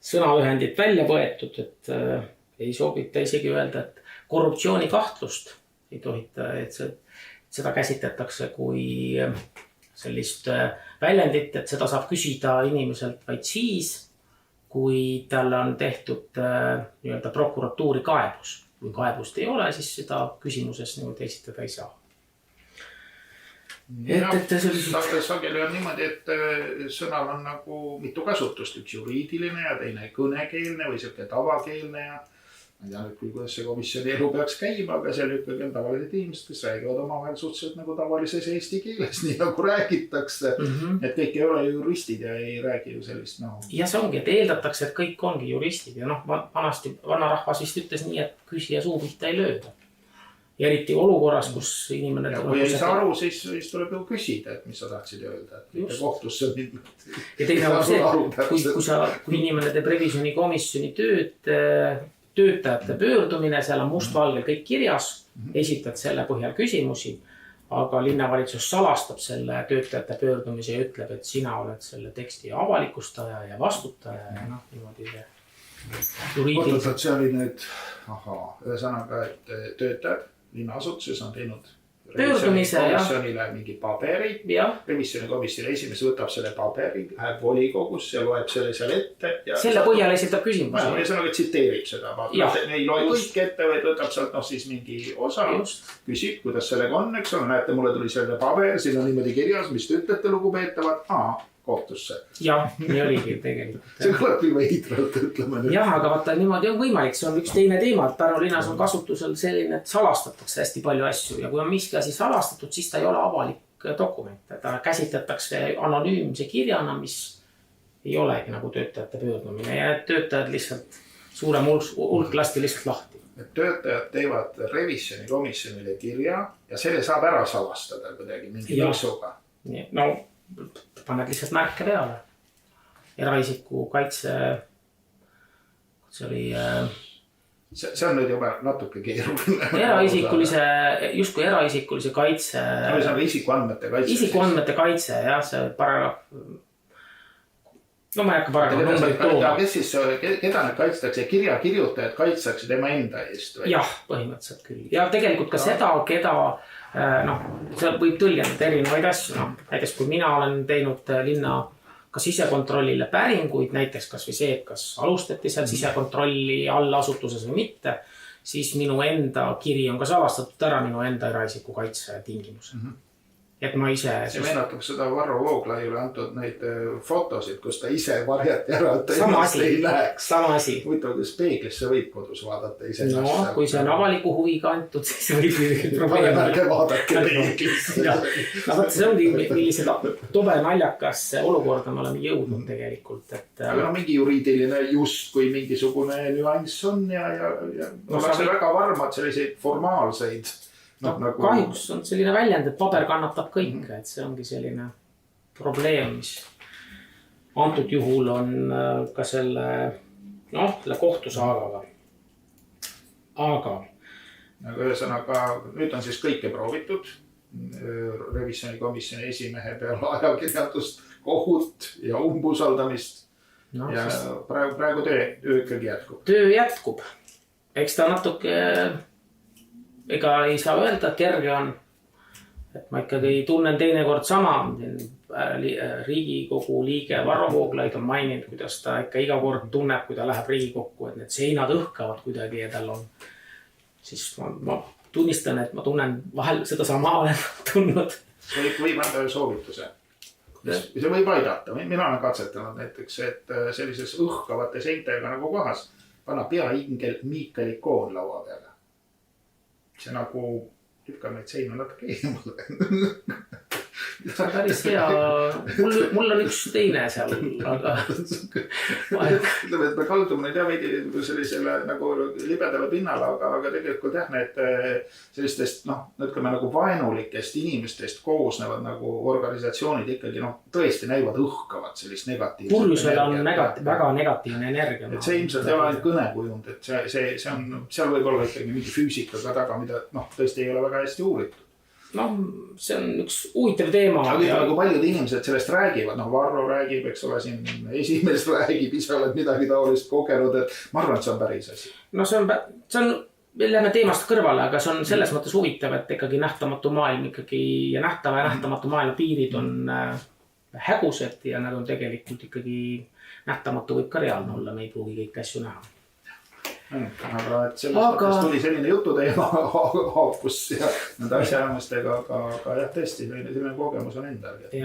sõnaühendit välja võetud, et ei soovita isegi öelda, et korruptsioonikahtlust ei tohita, et seda käsitletakse kui sellist väljendit, et seda saab küsida inimeselt vaid siis, kui tal on tehtud prokuratuuri kaebus. Kui kaebust ei ole, siis seda küsimuses esitada ei saa. Sageli on niimoodi, et sõnal on nagu mitu kasutust, üks juriidiline ja teine kõnekeelne või selline tavakeelne ja ma ei tea nüüd, kuidas see komisjoni elu peaks käima, aga seal ikkagi on tavalised inimesed, kes räägivad omavahel suhteliselt nagu tavalises eesti keeles, nii nagu räägitakse. Et kõik ei ole juristid ja ei räägi ju sellist Ja see ongi, et eeldatakse, et kõik ongi juristid ja vanarahvas vist ütles nii, et küsija suu pihta ei lööda. Ja eriti olukorras, kus inimene... Ja kui ei saa aru, siis tuleb ju küsida, et mis sa tahtsid öelda, et mitte kohtusse minna. Ja teine on see, kui inimene teeb revisjonikomisjoni töötajate pöördumine, seal on mustvalgel kõik kirjas, esitad selle põhjal küsimusi, aga linnavalitsus salastab selle töötajate pöördumise ja ütleb, et sina oled selle teksti avalikustaja ja vastutaja ja niimoodi see Oot, see oli nüüd, ühesõnaga, et töötajad linnaasutuses on teinud komisjonile mingi paberi. Revisjonikomisjoni esimees võtab selle paberi, läheb volikogusse ja loeb selle seal ette. Selle põhjal esitab küsimusi. Ühesõnaga tsiteerib seda. Ei loe kõik ette, vaid võtab sealt siis mingi osa, küsib, kuidas sellega on, eks ole. Näete, mulle tuli selle paber, siin on niimoodi kirjas, mis te ütlete, lugupeetavad. Kohtusse. Jah, nii oligi tegelikult. See kõlab küll veidralt, ütleme nüüd. Jah, aga vaata, niimoodi on võimalik. See on üks teine teema, et Pärnu linnas on kasutusel selline, et salastatakse hästi palju asju. Ja kui on miski asi salastatud, siis ta ei ole avalik dokument. Ta käsitletakse anonüümse kirjana, mis ei olegi nagu töötajate pöördumine. Ja töötajad lihtsalt, suurem hulk lasti lihtsalt lahti. Et töötajad teevad revisjonikomisjonile kirja ja selle saab ära salastada kuidagi mingi lõksuga. No, paned lihtsalt märke peale. Eraisiku kaitse, see oli... See on nüüd juba natuke keeruline. Justkui eraisikulise kaitse... See on isikuandmete kaitse. Isikuandmete kaitse, jah, see paragrahv... No ma ei hakka paragrahv numbrit tooma. Kes siis, keda need kaitstakse? Kirjakirjutajad kaitstakse tema enda eest? Jah, põhimõtteliselt küll. Ja tegelikult ka seda, keda... see võib tõlgendada erinevaid asju. Näiteks kui mina olen teinud linna ka sisekontrollile päringuid, näiteks kas või see, et kas alustati seal sisekontrolli allasutuses või mitte, siis minu enda kiri on ka salastatud ära minu enda eraisiku kaitse tingimused. Et ma ise... See meenatab seda Varro Vooglaiule antud neid fotosid, kus ta ise varjati ära, et ta ennast ei läheks. Sama asi. Huvitav, kuidas peeglisse võib kodus vaadata ise. No, kui see on avaliku huviga antud, siis võib probleem. Ärge vaadake peeglisse. See ongi, millised tobe naljakas olukorda me oleme jõudnud tegelikult. Aga mingi juriidiline just, kui mingisugune nüanss on ja ollakse väga varmad selliseid formaalseid. Kahjuks on selline väljend, et paber kannatab kõik, et see ongi selline probleem, mis antud juhul on ka selle kohtusaagaga. Aga ühesõnaga, nüüd on siis kõike proovitud. Revisjonikomisjoni esimehe peale ajakirjandust, kohut ja umbusaldamist. Ja praegu töö ikkagi jätkub. Töö jätkub. Eks ta natuke... Ega ei saa öelda, et kerge on, et ma ikkagi tunnen teinekord sama. Riigikogu liige Varro Vooglaid on maininud, kuidas ta ikka iga kord tunneb, kui ta läheb Riigikokku, et need seinad õhkavad kuidagi ja tal on. Siis ma tunnistan, et ma tunnen vahel seda sama olen tundnud. Võib anda soovituse. See võib aidata. Mina olen katsetanud näiteks, et sellises õhkavate seintega nagu kohas panna peaingel Miikali koon laua peale. See nagu lükkab neid seina natuke eemale. See on päris hea. Mul on üks teine seal. Ütleme, et me kaldume nüüd veidi sellisele nagu libedale pinnale, aga tegelikult jah, need sellistest, ütleme nagu vaenulikest inimestest koosnevad nagu organisatsioonid ikkagi tõesti näivad õhkavad sellist negatiivset. Purjusel on väga negatiivne energia. Et see ilmselt ei ole ainult kõnekujund, et see on, seal võib olla ikkagi mingi füüsikaga taga, mida tõesti ei ole väga hästi uuritud. See on üks huvitav teema. Aga paljud inimesed sellest räägivad, Varro räägib, eks ole, siin esimees räägib, ise oled midagi taolist kogenud, et ma arvan, et see on päris asi. See on, me läheme teemast kõrvale, aga see on selles mõttes huvitav, et ikkagi nähtamatu maailm ikkagi ja nähtava ja nähtamatu maailma piirid on hägused ja nad on tegelikult ikkagi nähtamatu võib ka reaalne olla, me ei pruugi kõik asju näha. Aga et selles mõttes tuli selline jututeema haakus ja nende asjaajamistega, aga jah, tõesti, selline kogemus on endalgi.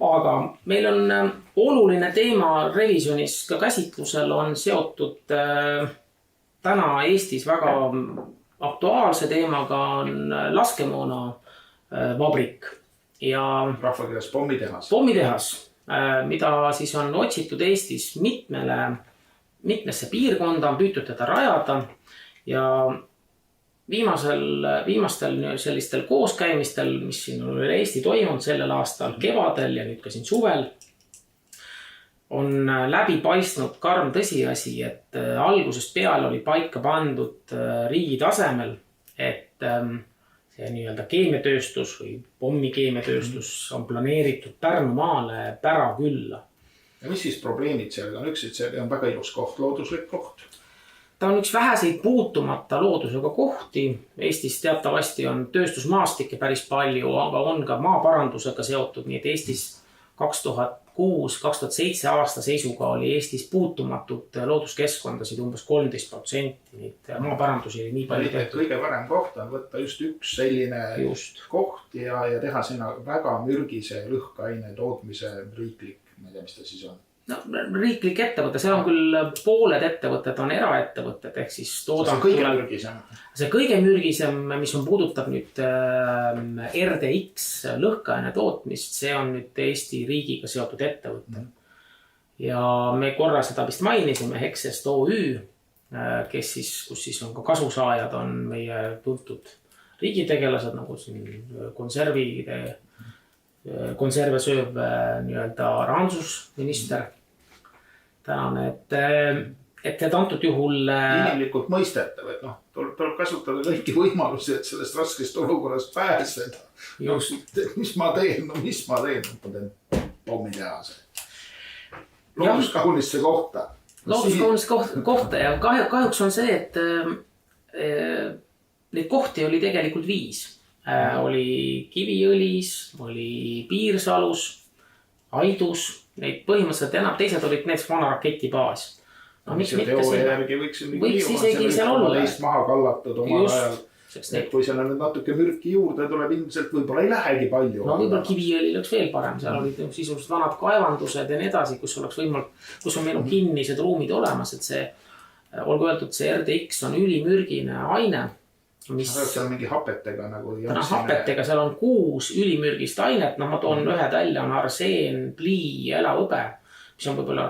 Aga meil on oluline teema revisjonis ka käsitlusel on seotud täna Eestis väga aktuaalse teemaga on laskemoona vabrik ja rahvakeeles pommitehas. Pommitehas, mida siis on otsitud Eestis mitmesse piirkonda on püütud teda rajada ja viimastel sellistel kooskäimistel, mis siin on üle Eesti toimunud sellel aastal kevadel ja nüüd ka siin suvel, on läbi paistnud karm tõsiasi, et algusest peale oli paika pandud riigi tasemel, et see nii-öelda keemiatööstus või pommikeemiatööstus on planeeritud Pärnumaale Pärakülla. Ja mis siis probleemid sellega on? Üks, et see on väga ilus koht, looduslik koht. Ta on üks väheseid puutumata loodusega kohti. Eestis teatavasti on tööstusmaastikke päris palju, aga on ka maaparandusega seotud, nii et Eestis 2006-2007 aasta seisuga oli Eestis puutumatud looduskeskkondasid umbes 13%. Neid maaparandusi oli nii palju tehtud. Kõige parem koht on võtta just üks selline koht ja teha sinna väga mürgise lõhkaine tootmise riiklik, ma ei tea, mis ta siis on. No, riiklik ettevõte, seal on küll pooled ettevõtted on eraettevõtted, ehk siis toodang. See kõige mürgisem. See kõige mürgisem, mis on puudutab nüüd RDX lõhkaine tootmist, see on nüüd Eesti riigiga seotud ettevõte. Ja me korra seda vist mainisime, Hexest OÜ, kus siis on ka kasusaajad, on meie tuntud riigitegelased, nagu siin konserve sööv nii-öelda rahandusminister. Tänan, et antud juhul... Inimlikult mõistetav, et tuleb kasutada kõiki võimalusi, et sellest raskest olukorrast pääseda. Mis ma teen? Ma teen pommitehase. Looduskaunisse kohta. Looduskaunisse kohta ja kahjuks on see, et neid kohti oli tegelikult 5. Oli Kiviõlis, oli Piirsalus, Aidus, neid põhimõtteliselt enam teised olid näiteks vana raketibaas. Teooria järgi võiks isegi seal olla. Teist maha kallatud omal ajal. Et kui seal on nüüd natuke mürki juurde, tuleb ilmselt võib-olla ei lähegi palju. No võib-olla Kiviõli oleks veel parem, seal olid sisuliselt vanad kaevandused ja nii edasi, kus on meil kinnised ruumid olemas, et see, olgu öeldud, see RDX on ülimürgine aine. Seal on mingi hapetega nagu... Hapetega, seal on 6 ülimürgist ainet, ma toon ühed välja, on arseen, plii ja elavõbe, mis on võib-olla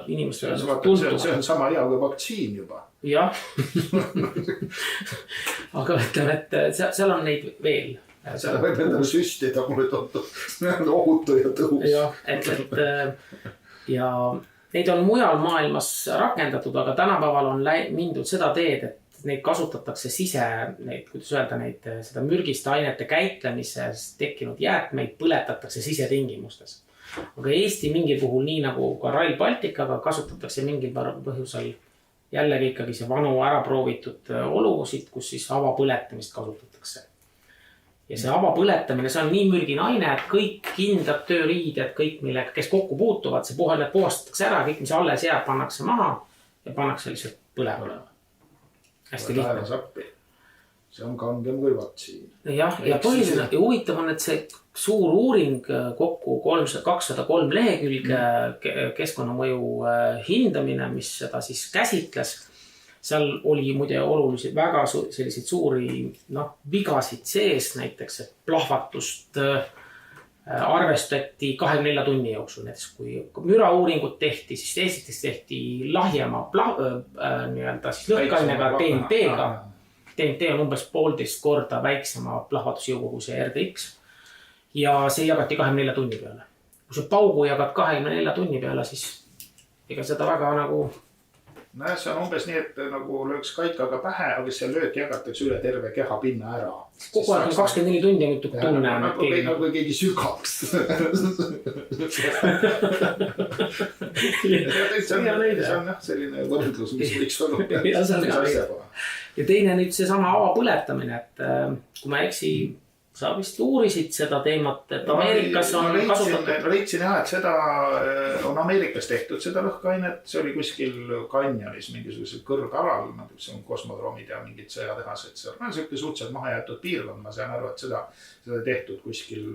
inimestele tuntud. See on sama hea kui vaktsiin juba. Jah. Aga ütleme, et seal on neid veel. Seda võib endale süstida, mulle tundub ohutu ja tõhus. Jah, ja neid on mujal maailmas rakendatud, aga tänapäeval on mindud seda teed, et neid kasutatakse seda mürgiste ainete käitlemises tekkinud jäätmeid põletatakse sisetingimustes. Aga Eesti mingil puhul, nii nagu ka Rail Balticaga, kasutatakse mingil põhjusel jällegi ikkagi see vanu ära proovitud olusid, kus siis avapõletamist kasutatakse. Ja see avapõletamine, see on nii mürgine aine, et kõik kindlad tööriided, kõik millega, kes kokku puutuvad, see puhastatakse ära, kõik mis alles jääb, pannakse maha ja pannakse lihtsalt põlema. Hästi lihtne. See on kangem kui vaktsiin. Ja põhiline ja huvitav on, et see suur uuring kokku 203 lehekülge keskkonnamõju hindamine, mis seda siis käsitles. Seal oli muide oluliselt väga selliseid suuri vigasid sees, näiteks et plahvatust arvestati 24 tunni jooksul. Näiteks kui mürauuringut tehti, siis esiteks tehti lahjema lõhkainega TNT-ga. TNT on umbes 1,5 korda väiksema plahvatusjõuga kui see RDX. Ja see jagati 24 tunni peale. Kui see paugu jagad 24 tunni peale, siis ega seda väga nagu... See on umbes nii, et nagu lööks kaikaga pähe, aga see löök jagatakse üle terve keha pinna ära. Kogu aeg on 24 tundi ja nüüd tunne. Nagu keegi sügaks. See on selline võrdlus, mis võiks olla. Ja teine nüüd see sama avapõletamine, et kui ma eksi, sa vist uurisid seda teemat, et Ameerikas on kasutatud... Leidsin jah, et seda on Ameerikas tehtud, seda lõhkainet. See oli kuskil kanjonis mingisugusel kõrgalal, see on kosmodroomid ja mingid sõjatehased. See on selline suhteliselt mahajäetud piirkond, ma saan aru, et seda tehtud kuskil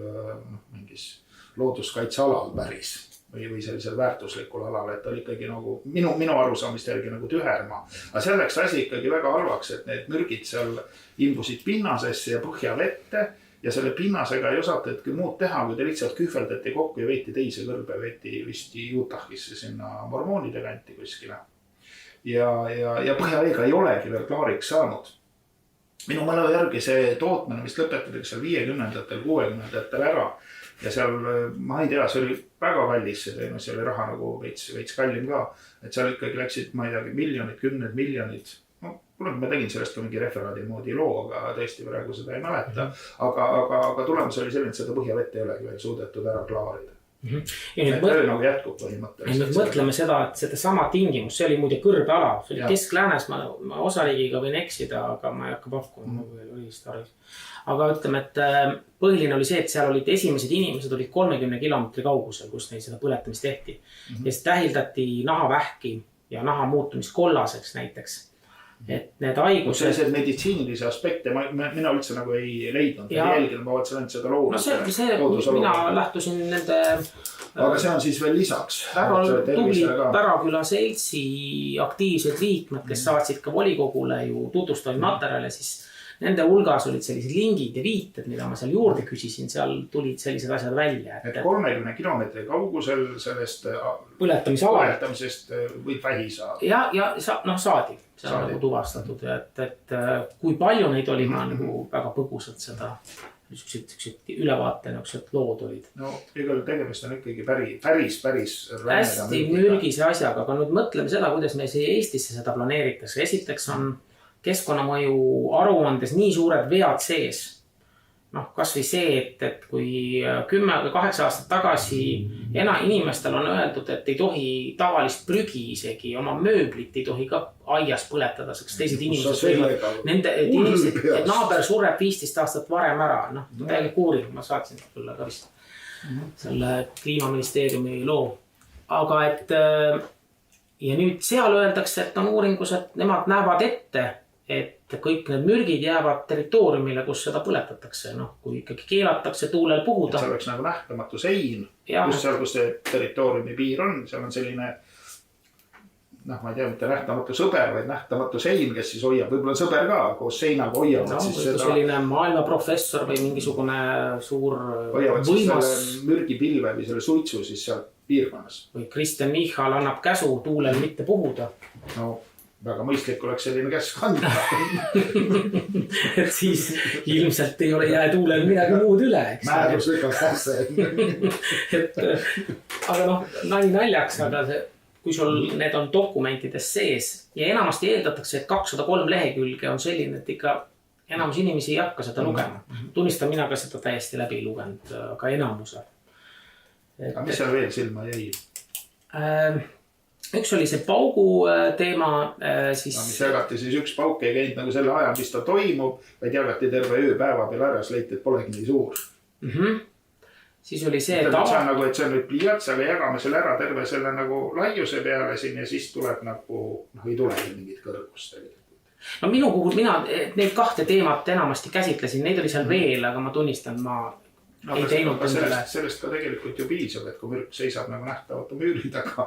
mingis looduskaitsealal päris või sellisel väärtuslikul alal, et oli ikkagi nagu minu arusaamist järgi nagu tühermaa. Aga seal läks asi ikkagi väga halvaks, et need mürgid seal imbusid pinnasesse ja põhjavette. Ja selle pinnasega ei osatudki muud teha, kui te lihtsalt kühveldati kokku ja veeti teise kõrbe, veeti vist Utah'isse sinna mormoonide kanti kuskile. Ja põhjaveega ei olegi veel klaariks saanud. Minu mälu järgi see tootmine, mis lõpetati seal 50-ndatel, 60-ndatel ära. Ja seal, ma ei tea, see oli väga kallis see teenus, see oli raha nagu veits kallim ka. Et seal ikkagi läksid, ma ei tea, miljonid, 10 miljonid. Ma tegin sellest ka mingi referaadi moodi loo, aga tõesti praegu seda ei mäleta. Aga tulemus oli selline, et seda põhjavett ei olegi veel suudetud ära klaarida. töö nagu jätkub põhimõtteliselt. Nüüd mõtleme seda, et seda sama tingimus, see oli muide kõrbeala, see oli Kesk-Läänes, ma osariigiga võin eksida, aga ma ei hakka pakkuma, aga ütleme, et põhiline oli see, et seal olid esimesed inimesed olid 30 kilomeetri kaugusel, kus neil seda põletamist tehti. Ja siis tähildati nahavähki ja naha muutumist kollaseks näiteks. Et need haigused... Sellised meditsiinilisi aspekte mina üldse nagu ei leidnud. Ma vaatasin ainult seda looduse. Mina lähtusin nende... Aga see on siis veel lisaks. Väga tubli Päraküla seltsi aktiivsed liikmed, kes saatsid ka volikogule ju tutvustavi materjale, siis nende hulgas olid sellised lingid ja viited, mida ma seal juurde küsisin, seal tulid sellised asjad välja. Et 30 kilomeetri kaugusel sellest põletamisest võib vähi saada. Ja saadi. See on nagu tuvastatud, et kui palju neid oli, ma nagu väga põgusalt seda ülevaate lood olid. No, igal tegemist on ikkagi päris hästi mürgise asjaga, aga nüüd mõtleme seda, kuidas me Eestisse seda planeeritakse. Esiteks on keskkonnamõju aruandes nii suured vead sees. Kas või see, et kui 10-8 aastat tagasi inimestel on öeldud, et ei tohi tavalist prügi isegi, oma mööblit ei tohi ka aias põletada, sest teised inimesed naaber sureb 15 aastat varem ära. Täielig uuring, ma saatsin sulle ka vist selle Kliimaministeeriumi loo. Aga ja nüüd seal öeldakse, et on uuringus, et nemad näevad ette, et kõik need mürgid jäävad territooriumile, kus seda põletatakse. Kui ikkagi keelatakse tuulel puhuda. Seal oleks nagu nähtamatu sein, just seal, kus see territooriumi piir on. Seal on selline, ma ei tea, mitte nähtamatu sõber, vaid nähtamatu sein, kes siis hoiab. Võib-olla sõber ka koos seinaga hoiavad. Selline maailmaprofessor või mingisugune suur hoiavad võimas. Selle mürgipilve või selle suitsu siis seal piirkonnas. Või Kristen Michal annab käsu tuulel mitte puhuda. Väga mõistlik oleks selline käsk kanda. Et siis ilmselt ei ole jää tuulel midagi muud üle. Määruslikalt käse. Aga nali naljaks, aga kui sul need on dokumentides sees ja enamasti eeldatakse, et 203 lehekülge on selline, et ikka enamus inimesi ei hakka seda lugema. Tunnistan, mina ka seda täiesti läbi lugenud, aga enamuse. Aga mis seal veel silma jäi? Üks oli see paugu teema. Mis jagati siis üks pauk ei käinud nagu selle aja, mis ta toimub, vaid jagati terve ööpäeva peal ära, leiti, et polegi nii suur. Siis oli see... See on nagu, et see on nüüd pliiats, aga jagame selle ära terve selle nagu laiuse peale siin ja siis tuleb nagu, ei tulegi mingit kõrgust. Minu puhul mina neid kahte teemat enamasti käsitlesin, neid oli seal veel, aga ma tunnistan, ma ei teinud sellest ka tegelikult ju piisab, et kui mürk seisab nagu nähtavatu müüri taga,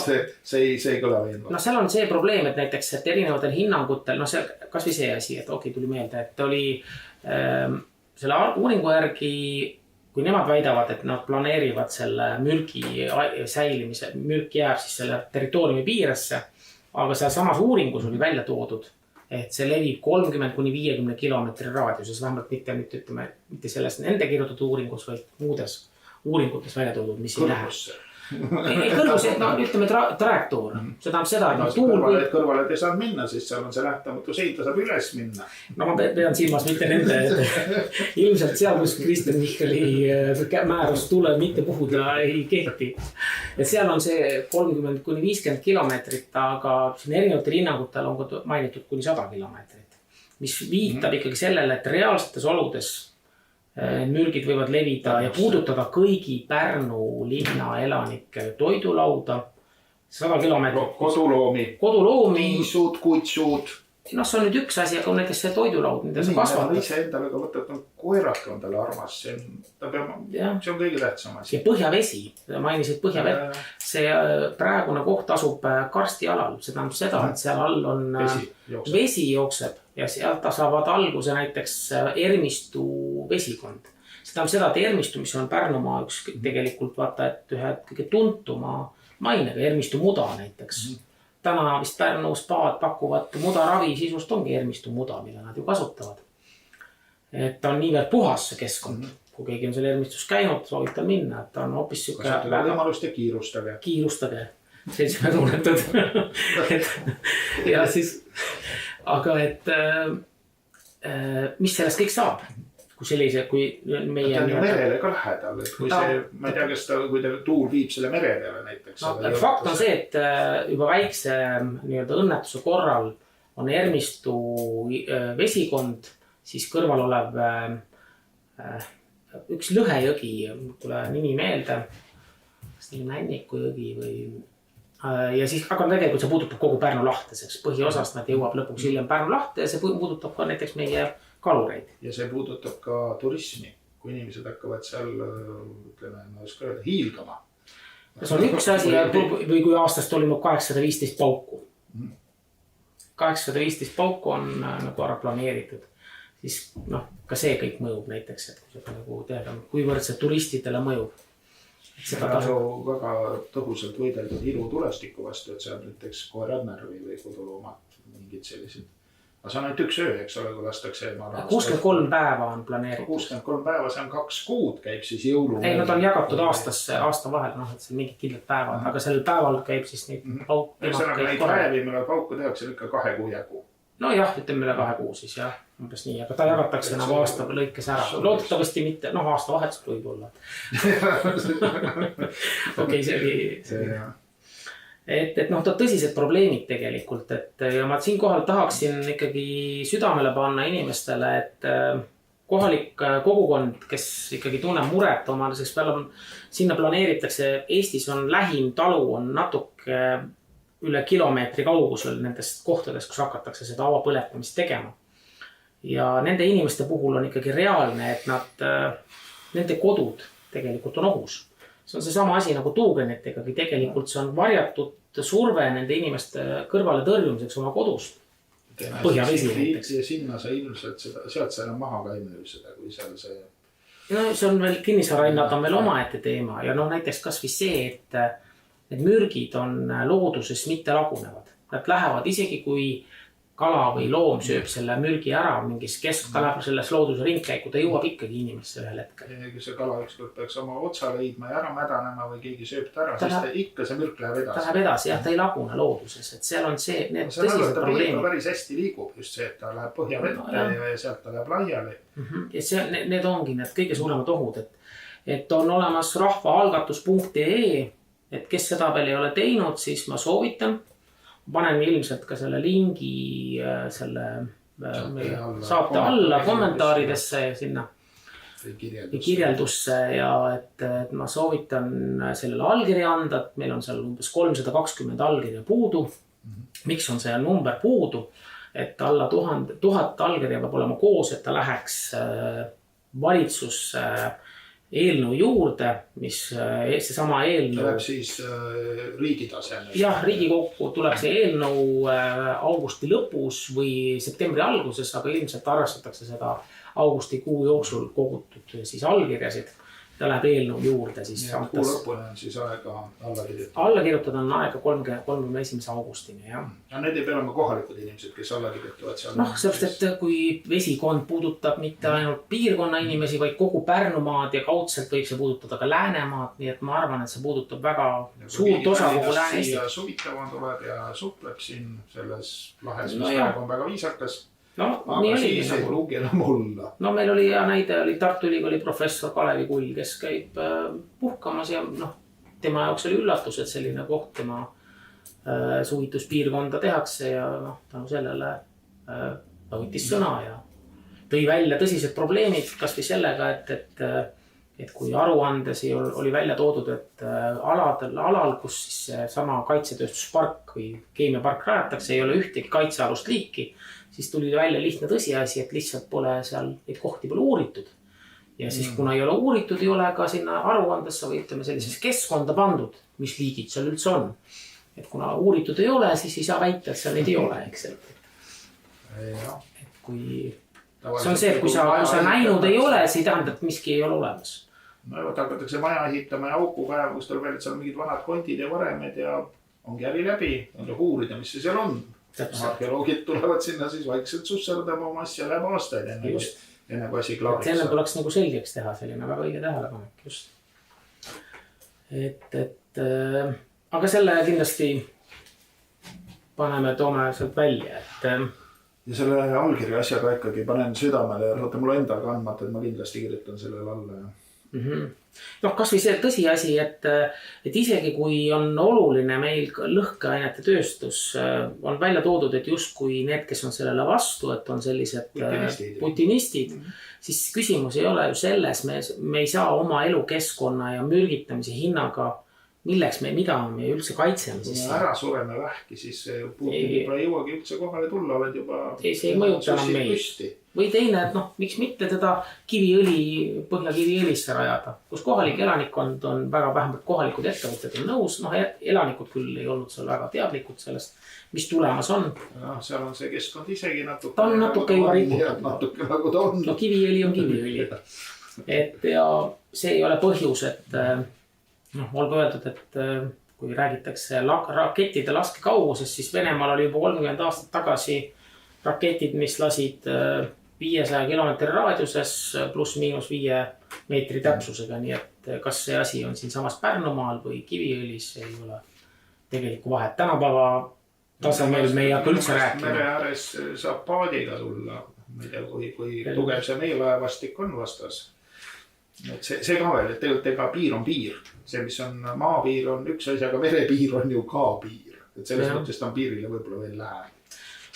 see ei kõla veenvalt. Seal on see probleem, et näiteks et erinevatel hinnangutel, kas või see asi, et tuli meelde, et oli selle uuringu järgi, kui nemad väidavad, et nad planeerivad selle mürgi säilimise, mürk jääb siis selle territooriumi piiresse, aga seal samas uuringus oli välja toodud, et see levib 30-50 kilomeetri raadiuses, vähemalt mitte selles nende kirjutatud uuringus, vaid muudes uuringutes välja toodud, mis ei lähe. Ei kõrgus, ütleme trajektoor. See tähendab seda, et kõrvale ei saanud minna, siis seal on see nähtamatu sein, ta saab üles minna. Ma pean silmas mitte nende, ilmselt seal, kus Kristen Michali määrus tuleb mitte puhuda ei kehti. Et seal on see 30-50 kilomeetrit, aga siin erinevatel hinnangutel on mainitud kuni 100 kilomeetrit, mis viitab ikkagi sellele, et reaalsetes oludes mürgid võivad levida ja puudutada kõigi Pärnu linna elanike toidulauda. 100 kilomeetrit. Koduloomi. Kiisud, kuitsud. See on nüüd üks asi, aga on näiteks see toidulaud, mida sa kasvatad. Ise endale ka võtad, koerake on talle armas. See on kõige tähtsam asi. Ja põhjavesi, mainisid põhjavett. See praegune koht asub karsti alal. See tähendab seda, et seal all on vesi jookseb. Ja sealt saavad alguse näiteks Ermistu vesikond. See tähendab seda, et Ermistu, mis on Pärnumaa üks tegelikult vaata, et ühe kõige tuntuma mainega, Ermistu muda näiteks. Täna vist Pärnu spaad pakuvad mudaravi sisust ongi Ermistu muda, mille nad ju kasutavad. Et ta on niivõrd puhas see keskkond. Kui keegi on selle Ermistus käinud, soovitan minna, et ta on hoopis süke... Kasutage võimalust ja kiirustage. Kiirustage. Seltsime tunnetud. Ja siis... Aga et mis sellest kõik saab? kui sellise, kui meie... Ta on ju merele ka lähedal, et kui see, ma ei tea, kas ta, kui tuul viib selle mere peale näiteks. No, fakt on see, et juba väikse nii-öelda õnnetuse korral on Ermistu vesikond, siis kõrval olev üks lõhejõgi, tule nimi meelde, kas nii Männiku jõgi või... Ja siis aga tegelikult see puudutab kogu Pärnu lahte, sest põhiosast nad jõuab lõpuks hiljem Pärnu lahte ja see puudutab ka näiteks meie kalureid. Ja see puudutab ka turismi, kui inimesed hakkavad seal, ütleme, ma oska öelda, hiildama. See on üks asi või kui aastast toimub 815 pauku. 815 pauku on nagu ära planeeritud. Siis ka see kõik mõjub näiteks, et kui seda nagu teada, kuivõrd see turistidele mõjub. Seda on väga tõhusalt võideldud ilutulestiku vastu, et see on näiteks Koeradnärvi või Koduloomad mingid sellised. Aga see on ainult üks öö, eks ole, kui lastakse. 63 päeva on planeeritud. 63 päeva, see on 2 kuud käib siis jõulu. Ei, nad on jagatud aasta vahel, et see on mingid kindlad päevad, aga sellel päeval käib siis neid pauku. Neid päevi, mille pauku tehakse ikka 2 kuu jagu. No jah, ütleme üle 2 kuu siis jah, umbes nii, aga ta jagatakse nagu aasta lõikes ära. Loodetavasti mitte, aasta vahetust võib olla. Okei, see oli... Et tõsised probleemid tegelikult, ja ma siinkohal tahaksin ikkagi südamele panna inimestele, et kohalik kogukond, kes ikkagi tunneb muret oma, sest sinna planeeritakse, Eestis on lähim talu on natuke üle kilomeetri kaugusel nendest kohtadest, kus hakatakse seda avapõletamist tegema. Ja nende inimeste puhul on ikkagi reaalne, et nende kodud tegelikult on ohus. See on see sama asi nagu tuugenitega, tegelikult see on varjatud surve nende inimeste kõrvale tõrjumiseks oma kodust. Põhjavesi näiteks. Ja sinna sa ilmselt sealt sa enam maha ka ei müü seda, kui seal see... No see on veel kinnisvarahinnad on veel omaette teema ja näiteks kas või see, et need mürgid on looduses mitte lagunevad. Nad lähevad isegi kui kala või loom sööb selle mürgi ära mingis ta läheb selles looduse ringkäiku, ta jõuab ikkagi inimesse ühel hetkel. Kui see kala ükskord peaks oma otsa leidma ja ära mädanema või keegi sööb ta ära, siis ikka see mürk läheb edasi. Ta läheb edasi, jah, ta ei lagune looduses, et seal on see, need tõsised probleemid. Ta päris hästi liigub just see, et ta läheb põhjavette ja sealt ta läheb laiali. Ja need ongi need kõige suuremad ohud, et on olemas rahvaalgatus.ee, et kes seda veel ei ole teinud, siis ma soovitan. Panen ilmselt ka selle lingi selle saate alla kommentaaridesse ja sinna kirjeldusse ja et ma soovitan sellele allkirja anda, et meil on seal umbes 320 allkirja puudu. Miks on see number puudu? Et alla 1000 allkirja peab olema koos, et ta läheks valitsusse eelnõu juurde, mis see sama eelnõu... Tuleb siis riigi tasemel. Jah, Riigikokku tuleb see eelnõu augusti lõpus või septembri alguses, aga ilmselt arvestatakse seda augustikuu jooksul kogutud siis allkirjasid. Ta läheb eelnõu juurde. Siis ja kuu lõpuni on siis aega alla kirjutada. Alla kirjutada on aega 31. augustini, jah. Ja need ei pea olema kohalikud inimesed, kes alla kirjutavad seal. Sellepärast, et kui vesikond puudutab mitte ainult piirkonna inimesi, vaid kogu Pärnumaad ja kaudselt võib see puudutada ka Läänemaad, nii et ma arvan, et see puudutab väga suurt osa kogu Lääne-Eesti. Ja suvitavam tuleb ja supleb siin selles lahes, mis praegu on väga viisakas. Aga siis ei pruugi enam olla. Meil oli hea näide, oli Tartu Ülikooli professor Kalevi Kull, kes käib puhkamas ja tema jaoks oli üllatus, et selline koht tema suvituspiirkonda tehakse ja tänu sellele ta võttis sõna ja tõi välja tõsised probleemid, kas või sellega, et kui aruandes oli välja toodud, et alal, kus siis sama kaitsetööstuspark või keemiapark rajatakse, ei ole ühtegi kaitsealust liiki, siis tuli välja lihtne tõsiasi, et lihtsalt pole seal neid kohti pole uuritud. Ja siis kuna ei ole uuritud, ei ole ka sinna aruandesse või ütleme sellises keskkonda pandud, mis liigid seal üldse on. Et kuna uuritud ei ole, siis ei saa väita, et seal neid ei ole, eks. See on see, et kui sa näinud ei ole, see ei tähenda, et miski ei ole olemas. No hakatakse maja ehitama ja aukupäeva, kus tuleb veel, et seal mingid vanad kondid ja varemed ja ongi äri läbi, on uurida, mis see seal on. Arkeoloogid tulevad sinna siis vaikselt susserdama oma asja läheb aastaid enne kui asi klaariks. Enne tuleks nagu selgeks teha selline väga õige tähelepanek just. Aga selle kindlasti toome sealt välja, ja selle allkirja asjaga ikkagi panen südamele ja saate mulle endal kandmata, et ma kindlasti kirjutan sellele alla. Noh, kas või see tõsiasi, et isegi kui on oluline meil lõhkeainete tööstus, on välja toodud, et justkui need, kes on sellele vastu, et on sellised putinistid, siis küsimus ei ole ju selles, me ei saa oma elukeskkonna ja mürgitamise hinnaga, mida me üldse kaitseme. Kui me ära sureme vähki, siis Putin juba ei jõuagi üldse kohale tulla, oled juba see ei mõjuta enam meid. Või teine, et miks mitte teda Põhja-Kiviõlisse rajada, kus kohalik elanikkond on vähemalt kohalikud ettevõtted on nõus, elanikud küll ei olnud seal väga teadlikud sellest, mis tulemas on. Seal on see keskkond isegi natuke. Ta on natuke juba rikutud. Natuke nagu ta on. No Kiviõli on Kiviõli. Ja see ei ole põhjus, et olgu öeldud, et kui räägitakse rakettide laskekaugusest, siis Venemaal oli juba 30 aastat tagasi raketid, mis lasid 500 kilomeetri raadiuses pluss miinus 5 meetri täpsusega. Nii et kas see asi on siin samas Pärnumaal või Kiviõlis, ei ole tegelikku vahet. Tänapäeva tasemel me ei hakka üldse rääkima. Mere ääres saab paadiga tulla. Ma ei tea, kui tugev see meelaevastik on vastas. Et see ka veel, et tegelikult ega piir on piir. See, mis on maapiir on üks asi, aga merepiir on ju ka piir. Et selles mõttes ta on piirile võib-olla veel läheb.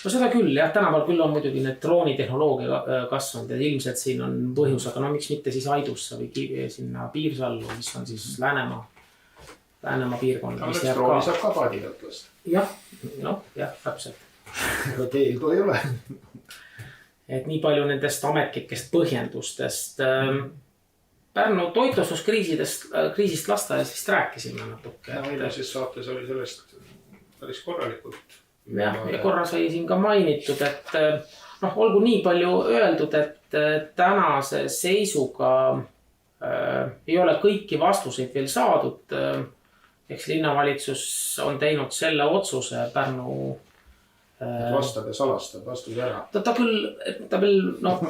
No seda küll, jah. Tänapäeval küll on muidugi need droonitehnoloogia kasvanud ja ilmselt siin on põhjus, aga miks mitte siis Aidusse või sinna Piirsallu, mis on siis Läänemaa piirkond. Oleks drooni saab ka paadigat lasta. Jah, täpselt. Ega keeldu ei ole. Et nii palju nendest ametlikest põhjendustest. Pärnu toitlustuskriisist lasteaias vist rääkisime natuke. Eilses saates oli sellest päris korralikult. Ja korra sai siin ka mainitud, et olgu nii palju öeldud, et tänase seisuga ei ole kõiki vastuseid veel saadud. Eks linnavalitsus on teinud selle otsuse Pärnu. Vastab ja salastab vastuse ära. Ta küll,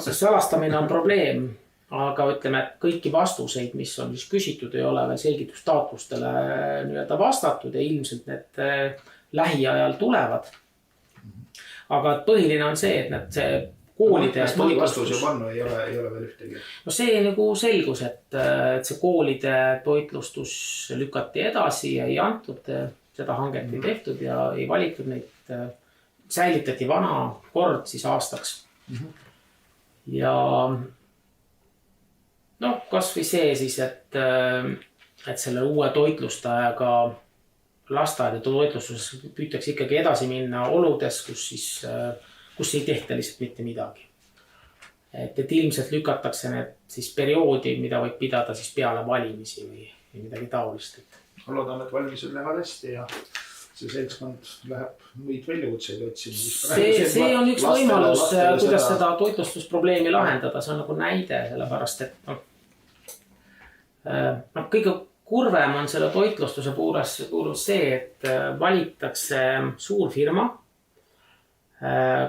see salastamine on probleem, aga ütleme, et kõiki vastuseid, mis on küsitud, ei ole veel selgitustaotlustele vastatud ja ilmselt need lähiajal tulevad. Aga põhiline on see, et see koolide vastus juba on, ei ole veel ühtegi. No see nagu selgus, et see koolide toitlustus lükati edasi ja ei antud, seda hanget ei tehtud ja ei valitud neid, säilitati vana kord siis aastaks. Ja kas või see siis, et selle uue toitlustajaga lasteaeda toitlustuses püütakse ikkagi edasi minna oludes, kus ei tehta lihtsalt mitte midagi. Et ilmselt lükatakse need siis perioodi, mida võib pidada siis peale valimisi või midagi taolist. Loodame, et valimised lähevad hästi ja see seltskond läheb muid väljakutseid otsima. See on üks võimalus, kuidas seda toitlustusprobleemi lahendada. See on nagu näide, sellepärast, et kõige kurvem on selle toitlustuse puhul see, et valitakse suur firma,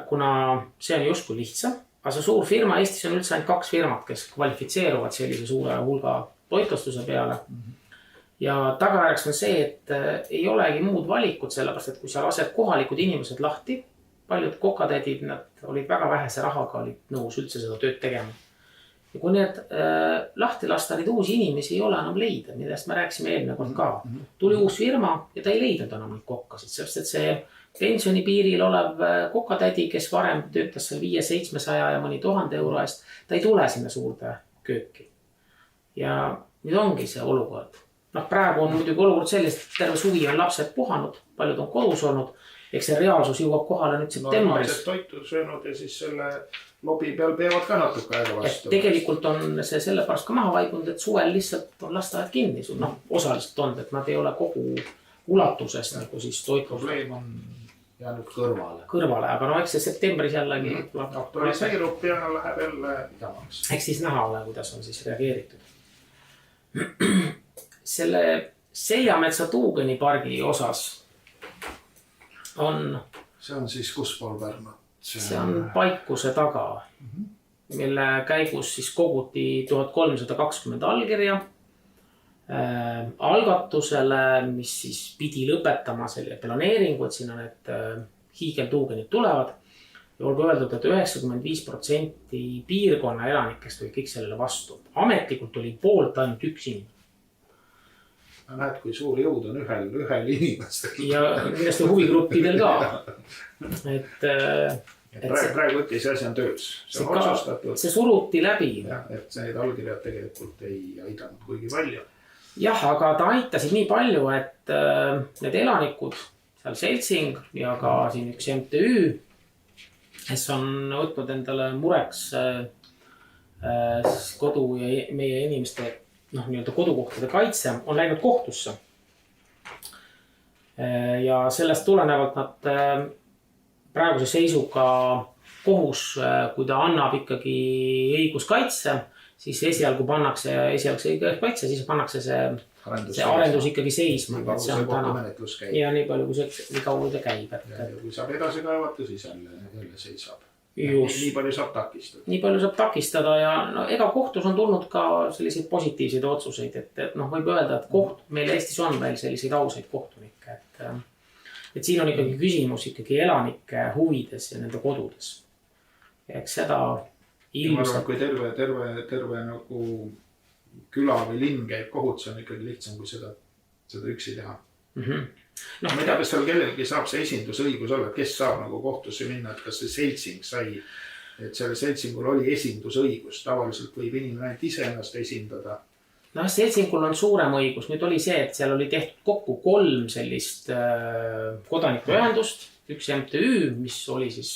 kuna see on justkui lihtsam. Aga see suur firma, Eestis on üldse ainult 2 firmat, kes kvalifitseeruvad sellise suure hulga toitlustuse peale. Ja tagajärjeks on see, et ei olegi muud valikut, sellepärast, et kui sa lased kohalikud inimesed lahti, paljud kokatädid, nad olid väga vähese rahaga, olid nõus üldse seda tööd tegema. Ja kui need lahti lasta neid uusi inimesi ei ole enam leida, millest me rääkisime eelmine kord ka. Tuli uus firma ja ta ei leidnud enam neid kokkasid, sest et see pensionipiiril olev kokatädi, kes varem töötas seal 500-700 ja mõni 1000 euro eest, ta ei tule sinna suurde kööki. Ja nüüd ongi see olukord. Praegu on muidugi olukord sellist, et terve suvi on lapsed puhanud, paljud on kodus olnud. Eks see reaalsus jõuab kohale nüüd septembris. Normaalselt toitu söönud ja siis selle lobi peal peavad ka natuke aega vastu. Tegelikult on see sellepärast ka maha vaigunud, et suvel lihtsalt on lasteaed kinni. Osaliselt on, et nad ei ole kogu ulatusest nagu siis toitlus. Probleem on jäänud kõrvale. Aga eks see septembris jällegi. Aktualiseerub ja läheb jälle jamaks. Eks siis näha ole, kuidas on siis reageeritud. Selle Seljametsa tuugenipargi osas on... See on siis kus pool Pärnut? See on Paikuse taga, mille käigus siis koguti 1320 allkirja algatusele, mis siis pidi lõpetama selle planeeringu, et siin on need hiigeltuugenid tulevad. ja olgu öeldud, et 95% piirkonna elanikest oli kõik sellele vastu. Ametlikult oli poolt ainult üks inimene. Näed, kui suur jõud on ühel inimestel. Ja kindlasti huvigruppidel ka. Praegu see asi on töös. See on otsustatud. See suruti läbi. Et need allkirjad tegelikult ei aidanud kuigi palju. Jah, aga ta aitasid nii palju, et need elanikud, seal seltsing ja ka siin üks MTÜ, kes on võtnud endale mureks kodu ja meie inimeste nii-öelda kodukohtade kaitse, on läinud kohtusse. Ja sellest tulenevalt nad praeguse seisuga kohus, kui ta annab ikkagi õiguskaitse, siis esialgu pannakse õiguskaitse, siis pannakse see arendus ikkagi seisma. See on täna. Ja nii palju, kui see kaua ta käib. Ja kui saab edasi kaevata, siis jälle seisab. Nii palju saab takistada. Nii palju saab takistada ja ega kohtus on tulnud ka selliseid positiivseid otsuseid, et võib öelda, et meil Eestis on veel selliseid ausaid kohtunikke, et siin on ikkagi küsimus ikkagi elanike huvides ja nende kodudes. Ja eks seda ilmselt... Kui terve nagu küla või linn käib kohut, see on ikkagi lihtsam, kui seda üksi teha. Ma ei tea, kas seal kellelgi saab see esindusõigus olla, kes saab nagu kohtusse minna, et kas see seltsing sai, et selle seltsingul oli esindusõigus. Tavaliselt võib inimene ainult ise ennast esindada. Seltsingul on suurem õigus. Nüüd oli see, et seal oli tehtud kokku 3 sellist kodanikuühendust, üks MTÜ, mis oli siis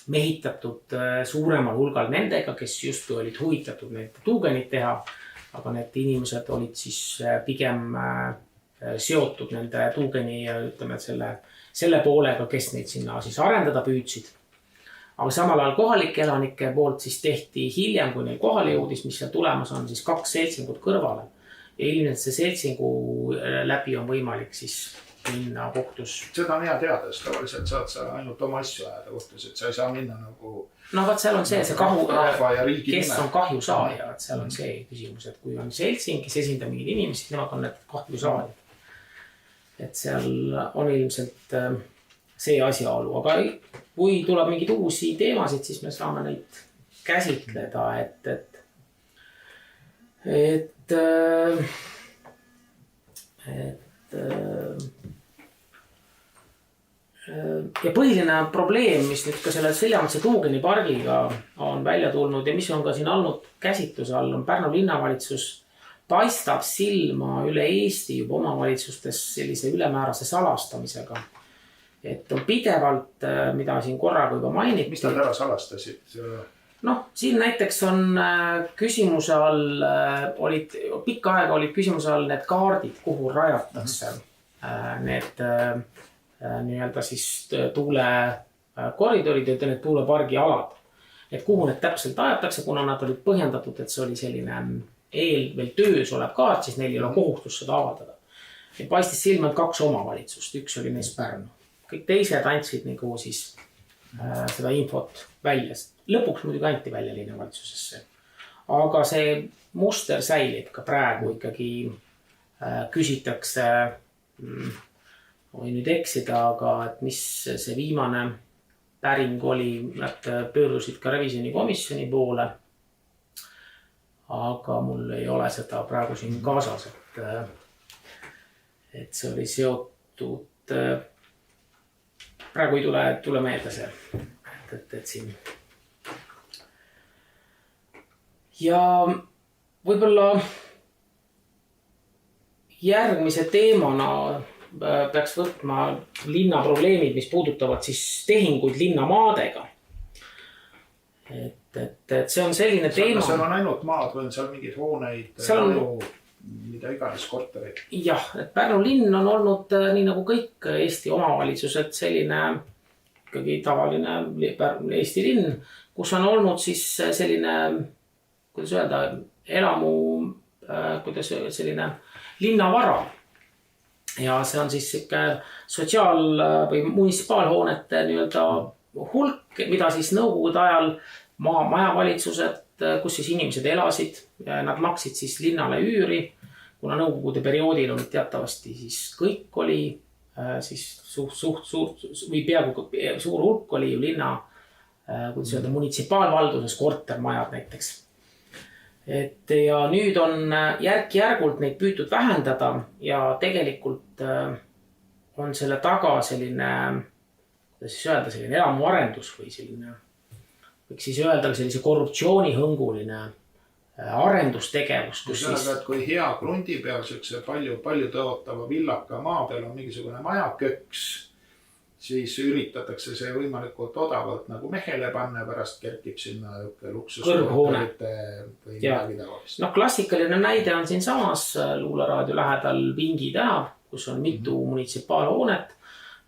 mehitatud suuremal hulgal nendega, kes justkui olid huvitatud need tuugenid teha, aga need inimesed olid siis pigem seotud nende tuugeni ja ütleme, et selle poolega, kes neid sinna siis arendada püüdsid. Aga samal ajal kohalike elanike poolt siis tehti hiljem, kui neil kohale jõudis, mis seal tulemas on, siis 2 seltsingut kõrvale. Ja ilmselt see seltsingu läbi on võimalik siis minna kohtus. Seda on hea teada, sest tavaliselt saad sa ainult oma asju ajada kohtus, et sa ei saa minna nagu... Vaat seal on see kes on kahju saaja, et seal on see küsimus, et kui on seltsing, kes esindab mingid inimesed, nemad on need kahju saajad. Et seal on ilmselt see asjaolu, aga kui tuleb mingid uusi teemasid, siis me saame neid käsitleda, ja põhiline probleem, mis nüüd ka selle Seljametsa tuugeni pargiga on välja tulnud ja mis on ka siin olnud käsitluse all, on Pärnu linnavalitsus paistab silma üle Eesti juba omavalitsustes sellise ülemäärase salastamisega. Et on pidevalt, mida siin korraga juba mainiti. Mis nad ära salastasid? Siin näiteks on küsimuse all, pikka aega olid küsimuse all need kaardid, kuhu rajatakse need nii-öelda siis tuulekoridorid ja need tuulepargi alad. Et kuhu need täpselt ajatakse, kuna nad olid põhjendatud, et see oli selline veel töös olev kaart, siis neil ei ole kohustus seda avaldada. Ja paistis silma 2 omavalitsust, üks oli neist Pärnu. Kõik teised andsid nagu siis seda infot välja. Lõpuks muidugi anti välja linnavalitsusesse. Aga see muster säilib ka praegu ikkagi küsitakse, või nüüd eksida, aga et mis see viimane päring oli, nad pöördusid ka revisjonikomisjoni poole. Aga mul ei ole seda praegu siin kaasas, et see oli seotud, praegu ei tule meelde see, et siin. Ja võib-olla järgmise teemana peaks võtma linna probleemid, mis puudutavad siis tehinguid linnamaadega. Et see on selline teema. Seal on ainult maad või on seal mingid hooneid, mida iganes korterid? Jah, et Pärnu linn on olnud nii nagu kõik Eesti omavalitsused selline ikkagi tavaline Eesti linn, kus on olnud siis selline, kuidas öelda, elamu, selline linnavara. Ja see on siis sotsiaal- või munitsipaalhoonete nii-öelda hulk, mida siis nõukogude ajal majavalitsused, kus siis inimesed elasid, nad maksid siis linnale üüri, kuna nõukogude perioodil olid teatavasti siis kõik oli siis suurt või peaaegu suur hulk oli ju linna, kuidas öelda, munitsipaalvalduses kortermajad näiteks. Et ja nüüd on järk-järgult neid püütud vähendada ja tegelikult on selle taga selline, kuidas siis öelda, selline elamuarendus või selline, võiks siis öelda sellise korruptsioonihõnguline arendustegevus, kus siis... et kui hea krundi peal siukse palju tõotava villaka maa peal on mingisugune majaköks, siis üritatakse see võimalikult odavalt nagu mehele panna ja pärast kerkib sinna luksuskorterite või midagi taolist. No klassikaline näide on siin samas Luuleraadio lähedal Vingi tänav, kus on mitu munitsipaalhoonet.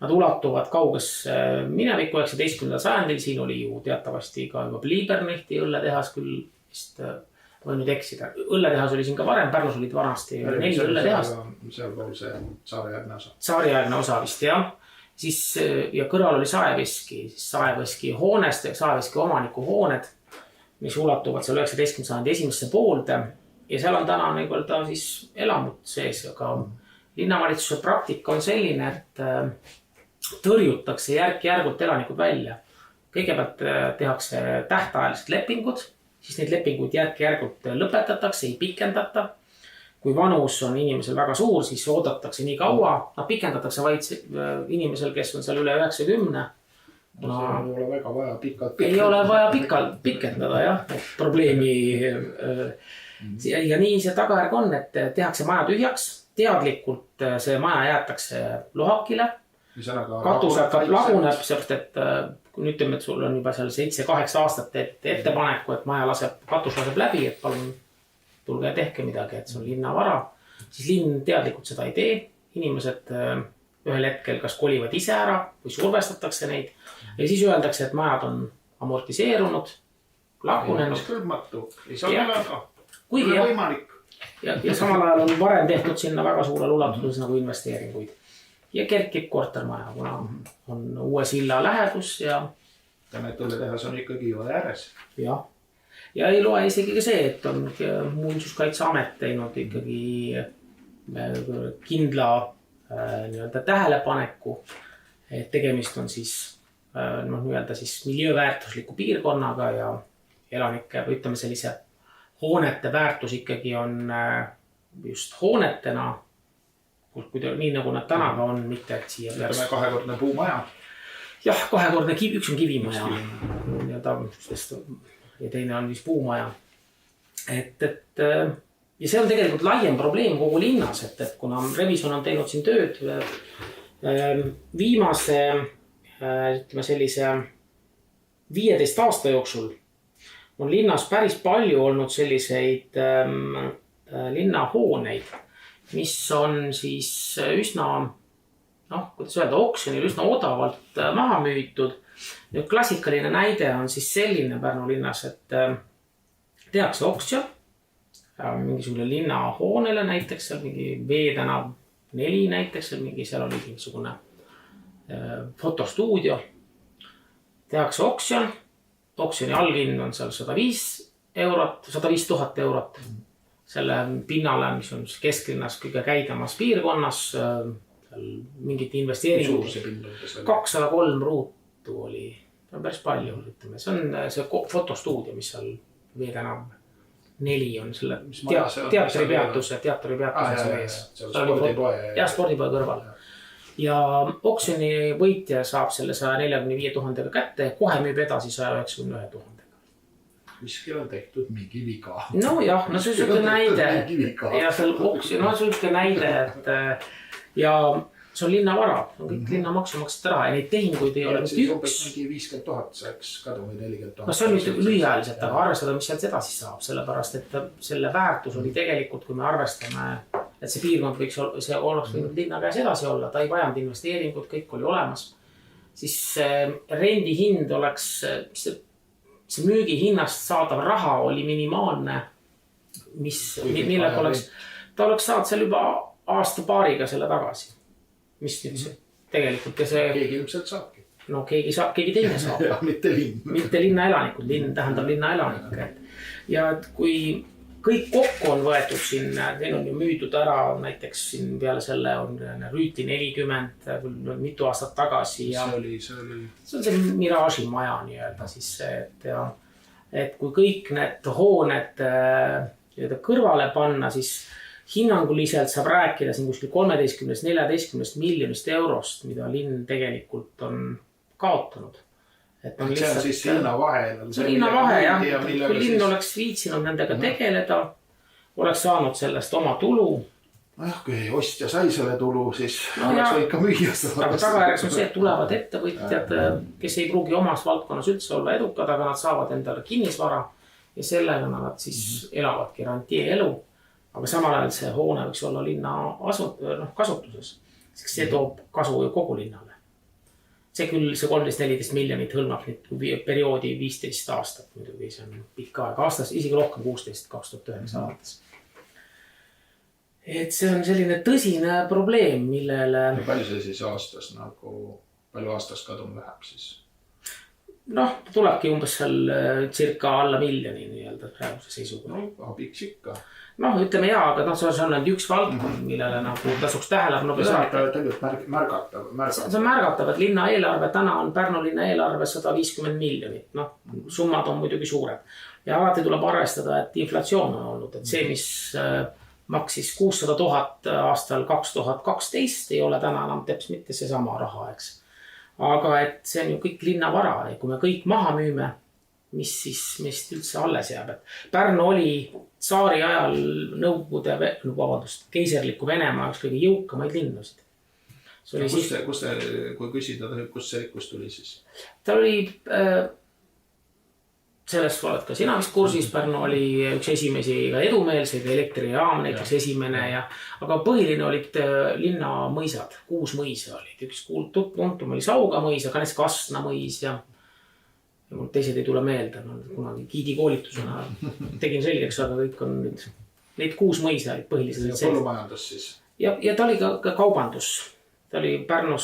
Nad ulatuvad kaugesse minevikku 19. sajandil, siin oli ju teatavasti ka juba Bliebernechti õlletehas küll vist võin nüüd eksida. Õlletehas oli siin ka varem, Pärnus olid vanasti 4 õlletehast. Seal pool see Tsaariaegne osa. Tsaariaegne osa vist, jah. Siis, ja kõrval oli Saeveski, Saeveski hoonest, Saeveski omaniku hooned, mis ulatuvad seal 19. sajandi esimesse poolde. Ja seal on täna nii-öelda siis elamud sees, aga linnavalitsuse praktika on selline, et tõrjutakse järk-järgult elanikud välja. Kõigepealt tehakse tähtajalised lepingud, siis neid lepinguid järk-järgult lõpetatakse, ei pikendata. Kui vanus on inimesel väga suur, siis oodatakse nii kaua. Pikendatakse vaid inimesel, kes on seal üle 90. No, see ei ole väga vaja pikalt ei ole vaja pikalt pikendada, jah. probleemi. Ja nii see tagajärg on, et tehakse maja tühjaks. Teadlikult see maja jäetakse lohakile. Katus hakkab laguneb, sealt, et kui nüüd ütleme, et sul on juba seal 7-8 aastat ettepaneku, et maja katus laseb läbi, et palun tulge ja tehke midagi, et see on linna vara. Siis linn teadlikult seda ei tee. Inimesed ühel hetkel kas kolivad ise ära või survestatakse neid. Ja siis öeldakse, et majad on amortiseerunud, lagunenud. Kõlbmatu, ei saa elada. Kuigi ja samal ajal on varem tehtud sinna väga suurel ulatuses nagu investeeringuid. Ja kerkib kortermaja, kuna on uue silla lähedus ja... Tänet õlletehas on ikkagi jõe ääres. Jah. Ja ei loe isegi ka see, et on Muinsuskaitseamet teinud ikkagi kindla tähelepaneku, et tegemist on siis, siis miljööväärtusliku piirkonnaga ja elanike, või ütleme sellise hoonete väärtus ikkagi on just hoonetena, nii nagu nad tänaga on, mitte et siia peaks... Kahekordne puumaja. Jah, kahekordne üks on kivimaja. Ja teine on siis puumaja. Ja see on tegelikult laiem probleem kogu linnas, et kuna Revisjon on teinud siin tööd viimase, ütleme sellise 15 aasta jooksul, on linnas päris palju olnud selliseid linnahooneid, mis on siis üsna, kuidas öelda, oksjonil üsna odavalt maha müütud. Nüüd klassikaline näide on siis selline Pärnu linnas, et tehakse oksjon mingisugune linnahoonele, näiteks seal mingi Veetänav 4 näiteks, seal oli mingisugune fotostuudio. Tehakse oksjon, oksjoni allhind on seal 105 000 eurot. Selle pinnale, mis on kesklinnas kõige käidamas piirkonnas, mingit investeeringut, 203 ruutu oli, päris palju, ütleme. See on see fotostuudio, mis seal Veetänav 4 on selle teatripeatuse ees. Ja spordipoe kõrval. Ja oksjoni võitja saab selle 145 000 kätte, kohe müüb edasi 191 000. Miskil on tehtud mingi viga. No jah, see on selline näide. Ja seal oksjon, selline näide, et ja see on linnavara, on kõik linna maksumaksjad raha ja neid tehinguid ei ole mitte üks. Mingi 50 000 saaks kadu või 40 000. No see on nüüd lühiajaliselt, aga arvestada, mis sealt edasi saab, sellepärast, et selle väärtus oli tegelikult, kui me arvestame, et see piirkond võiks olla, see oleks võinud linna käes edasi olla, ta ei vajanud investeeringut, kõik oli olemas. Siis rendi hind oleks, see müügi hinnast saadav raha oli minimaalne, millega ta oleks saanud seal juba aasta-paariga selle tagasi. Mis nüüd see tegelikult ja see... Keegi ilmselt saabki. No keegi teine saab. Ja mitte linn. Mitte linna elanikud, linn tähendab linna elanikke. Ja kui kõik kokku on võetud siin, neil on ju müüdud ära, näiteks siin peale selle on Rüütli 40, mitu aastat tagasi. Ja see oli. See on see Mirage'i maja nii-öelda siis see, et kui kõik need hooned kõrvale panna, siis hinnanguliselt saab rääkida siin kuskil 13-14 miljonist eurost, mida linn tegelikult on kaotanud. See on siis linnavahe. See on linnavahe, jah. Kui linn oleks viitsinud nendega tegeleda, oleks saanud sellest oma tulu. Nojah, kui ostja sai selle tulu, siis oleks võid ka müüa seda. Aga tagajärjeks on see, et tulevad ettevõtjad, kes ei pruugi omas valdkonnas üldse olla edukad, aga nad saavad endale kinnisvara ja sellega nad siis elavadki rantieelu. Aga samal ajal see hoone võiks olla linna kasutuses. See toob kasu ju kogu linnale. See küll, see 13-14 miljonit hõlmab nüüd perioodi 15 aastat. Muidugi see on pikka aega aastas, isegi rohkem 16-2009 alates. Et see on selline tõsine probleem, millele... Ja palju see siis aastas, palju aastas kadun läheb siis? Tulebki umbes seal circa alla miljoni nii-öelda praeguse seisuga. Abiks ikka. Ütleme jaa, aga see on ainult üks valdkond, millele tasuks tähelepanu. See on tegelikult märgatav. See on märgatav, et linna eelarve, täna on Pärnu linna eelarve 150 miljonit. Summad on muidugi suured. Ja alati tuleb arvestada, et inflatsioon on olnud. Et see, mis maksis 600 000 aastal 2012, ei ole täna enam teps mitte see sama raha, eks. Aga et see on ju kõik linnavara ja kui me kõik maha müüme, mis siis meist üldse alles jääb. Pärnu oli saari ajal keiserliku Venemaa üks kõige jõukamaid linnusid. Kui küsida, kus see rikkus tuli siis? Ta oli, sellest oled ka sina vist kursis, Pärnu oli üks esimesi edumeelseid elektrijaam, näiteks esimene, aga põhiline olid linna mõisad, 6 mõisa olid. Üks tuntum oli Sauga mõis, aga näiteks Kastna mõis ja mul teised ei tule meelde, kunagi giidi koolitusena tegin selgeks, aga kõik on nüüd, neid 6 mõisa olid põhiliselt. Ja põllumajandus siis? Ja ta oli ka kaubandus. Ta oli Pärnu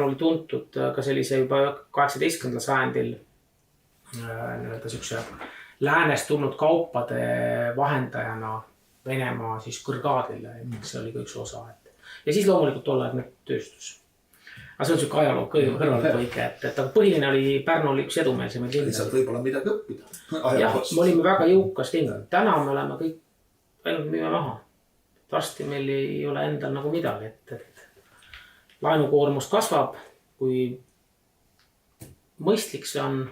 oli tuntud ka sellise juba 18. sajandil niisuguse läänest tulnud kaupade vahendajana Venemaa siis kõrgaadile, see oli ka üks osa. Ja siis loomulikult tollaegne tööstus. Aga see on siuke ajaloo kõrvalpõike, et põhiline oli Pärnu oli üks edumeelsemaid linna. Lihtsalt võib-olla midagi õppida. Jah, me olime väga jõukas linn. Täna me oleme kõik ainult müüme maha. Varsti meil ei ole endal nagu midagi, et laenukoormus kasvab, kui mõistlik see on,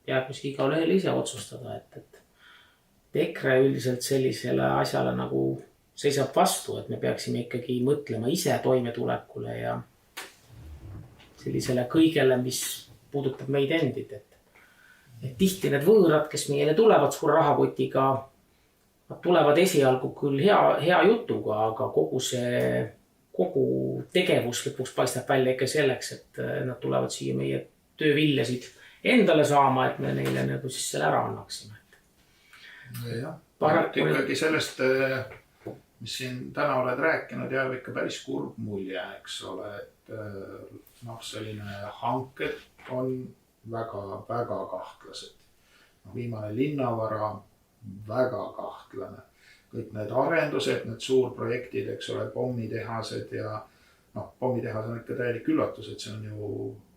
jääb mis iga lehel ise otsustada, et EKRE üldiselt sellisele asjale nagu seisab vastu, et me peaksime ikkagi mõtlema ise toimetulekule ja sellisele kõigele, mis puudutab meid endid. Et tihti need võõrad, kes meile tulevad suure rahakotiga, nad tulevad esialgu küll hea jutuga, aga kogu tegevus lõpuks paistab välja ikka selleks, et nad tulevad siia meie tööviljasid endale saama, et me neile nagu siis selle ära annaksime. Jah, ikkagi sellest, mis siin täna oled rääkinud, jääb ikka päris kurb mulje, eks ole, et selline hanked on väga kahtlased. Viimane linnavara, väga kahtlane. Kõik need arendused, need suurprojektid, eks ole, pommitehased ja pommitehas on ikka täielik üllatus, et see on ju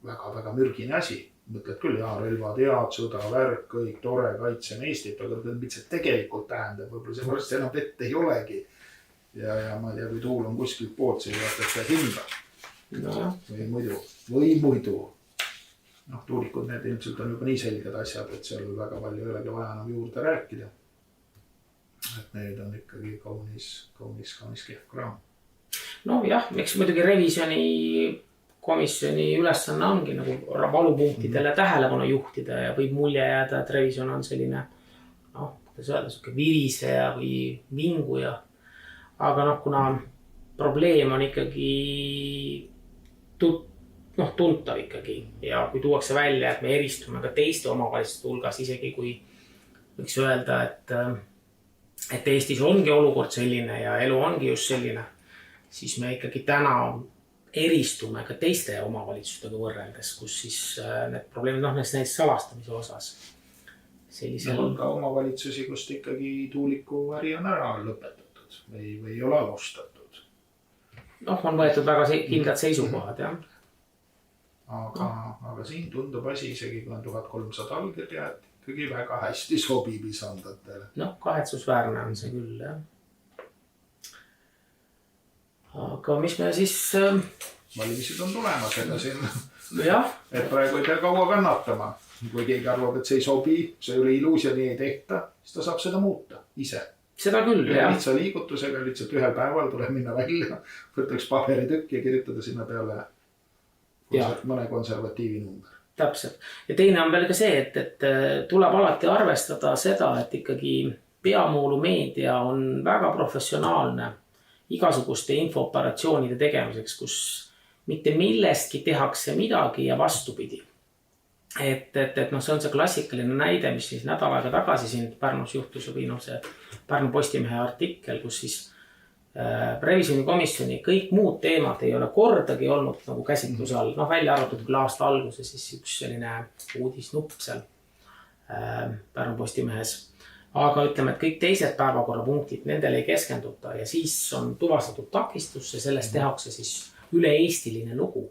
väga mürgine asi. Mõtled küll, relvad, head, sõda, värk, kõik tore, kaitsen Eestit, aga mis see tegelikult tähendab, võib-olla see pärast enam vett ei olegi. Ja ma ei tea, kui tuul on kuskilt poolt, siis vaatad seda hinda. Või muidu. Tuulikud, need ilmselt on juba nii selged asjad, et seal väga palju ei olegi vaja enam juurde rääkida. Et need on ikkagi kaunis kehv kraam. Jah, eks muidugi revisjoni komisjoni ülesanne ongi nagu valupunktidele tähelepanu juhtida ja võib mulje jääda, et revision on selline, kuidas öelda, viriseja või vinguja. Aga kuna probleem on ikkagi tuntav ikkagi ja kui tuuakse välja, et me eristume ka teiste omavalitsuste hulgas, isegi kui võiks öelda, et Eestis ongi olukord selline ja elu ongi just selline, siis me ikkagi täna eristume ka teiste omavalitsustega võrreldes, kus siis need probleemid, näiteks salastamise osas. sellisel... on ka omavalitsusi, kust ikkagi tuuliku äri on ära lõpetatud või ei ole alustatud. Noh, on võetud väga kindlad seisukohad, jah. Aga siin tundub asi isegi, kui on 1300 allkirja, et ikkagi väga hästi sobib isandatele. Noh, kahetsusväärne on see küll, jah. Aga mis me siis... Valimised on tulemas, ega siin, jah. Et praegu ei pea kaua kannatama. Kui keegi arvab, et see ei sobi, see ei ole ilus ja nii ei tehta, siis ta saab seda muuta ise. Seda küll, jah. Lihtsa liigutusega, lihtsalt ühel päeval tuleb minna välja, võtaks paberitükk ja kirjutada sinna peale mõne konservatiivi number. Täpselt. Ja teine on veel ka see, et tuleb alati arvestada seda, et ikkagi Peamuulu meedia on väga professionaalne igasuguste infooperatsioonide tegemiseks, kus mitte millestki tehakse midagi ja vastupidi. Et noh, see on see klassikaline näide, mis siis nädal aega tagasi siin Pärnus juhtus või noh, see Pärnu Postimehe artikkel, kus siis revisjonikomisjoni kõik muud teemad ei ole kordagi olnud nagu käsitluse all. Noh, välja arvatud küll aasta alguse siis üks selline uudisnupp seal Pärnu Postimehes. Aga ütleme, et kõik teised päevakorrapunktid, nendele ei keskenduta ja siis on tuvastatud takistus ja sellest tehakse siis üle-eestiline lugu.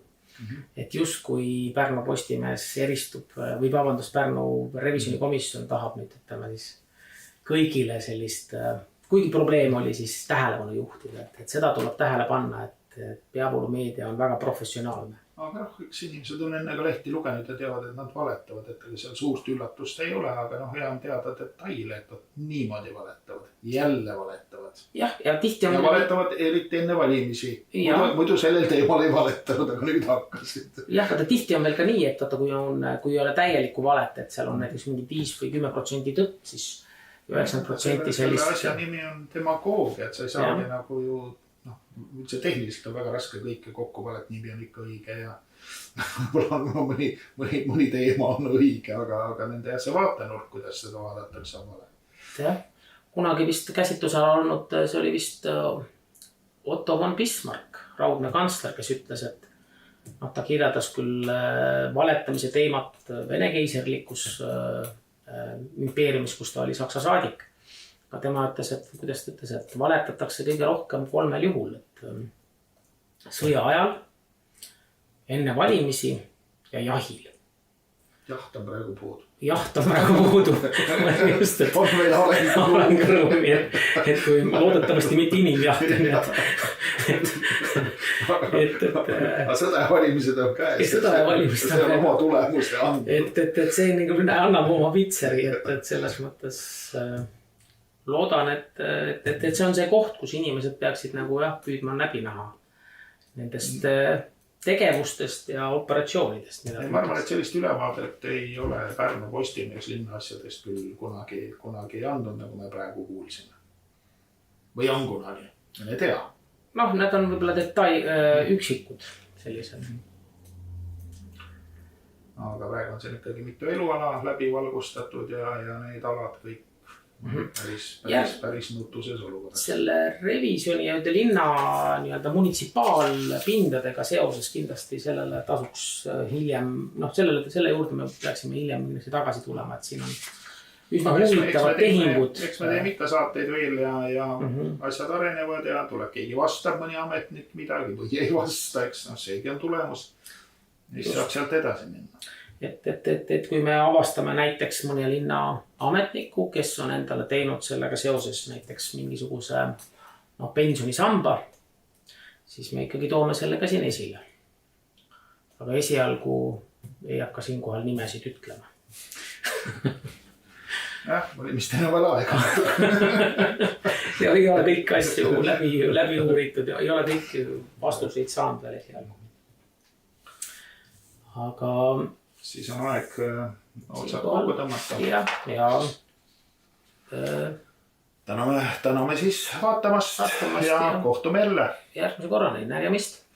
Et just kui Pärnu Postimehes eristub või Pärnu revisjonikomisjon tahab nüüd, ütleme siis kõigile sellist... Kuigi probleem oli siis tähelepanu juhtida, et seda tuleb tähele panna, et Peamuulu meedia on väga professionaalne. Aga üks inimesed on enne ka lehti lugenud ja teavad, et nad valetavad, et seal suurt üllatust ei ole, aga hea on teada detaile, et niimoodi valetavad, jälle valetavad. Jah, ja tihti on... Ja valetavad eriti enne valimisi. Muidu sellel teemal ei valetanud, aga nüüd hakkasid. Jah, aga tihti on veel ka nii, et kui ei ole täielikku valet, et seal on näiteks mingi 5 või 10% tõtt, siis 90% sellist... Selle asja nimi on demagoogia, et sa ei saagi nagu ju... Üldse tehniliselt on väga raske kõike kokku valet, nimi on ikka õige ja mõni teema on õige, aga nende see vaatenurk, kuidas seda vaadatakse on vale. Jah, kunagi vist käsitlusel olnud, see oli vist Otto von Bismarck, raudne kantsler, kes ütles, et ta kirjeldas küll valetamise teemat Vene keiserlikus impeeriumis, kus ta oli Saksa saadik. Aga tema ütles, et valetatakse kõige rohkem 3 juhul, et sõja ajal, enne valimisi ja jahil. Jaht on praegu puudu. Jaht on praegu puudu. Just, et on meil arengrõumi, et kui loodetavasti mitte inimjahti. Aga sõda ja valimised on käes. Sõda ja valimised on oma tulemuse andnud. Et see annab oma vitseri, et selles mõttes... Loodan, et see on see koht, kus inimesed peaksid nagu püüdma läbi näha nendest tegevustest ja operatsioonidest. Ma arvan, et sellist ülevaadet ei ole Pärnu Postimees linnaasjadest küll kunagi andnud, nagu me praegu kuulsime. Või on kunagi, me tea. Noh, need on võib-olla üksikud sellised. Aga praegu on see ikkagi mitu eluala läbi valgustatud ja need alad kõik päris nutuses olukorras. Selle revisjoni ja linna munitsipaalpindadega seoses kindlasti sellele tasuks hiljem, selle juurde me peaksime hiljem tagasi tulema, et siin on üsna huvitavad tehingud. Eks me teeme ikka saateid veel ja asjad arenevad ja tuleb keegi vastab mõni ametnik midagi või ei vasta, eks seegi on tulemus, mis saab sealt edasi minna. Et kui me avastame näiteks mõne linna ametniku, kes on endale teinud sellega seoses näiteks mingisuguse pensionisamba, siis me ikkagi toome sellega siin esile. Aga esialgu ei hakka siinkohal nimesid ütlema. Valimistena veel aega. Ja ei ole kõik asju läbi uuritud ja ei ole kõik vastuseid saanud veel esialgu. Aga... Siis on aeg otsad kokku tõmmata. Ja täname siis vaatamast ja kohtume jälle. Järgmise korrani, nägemist.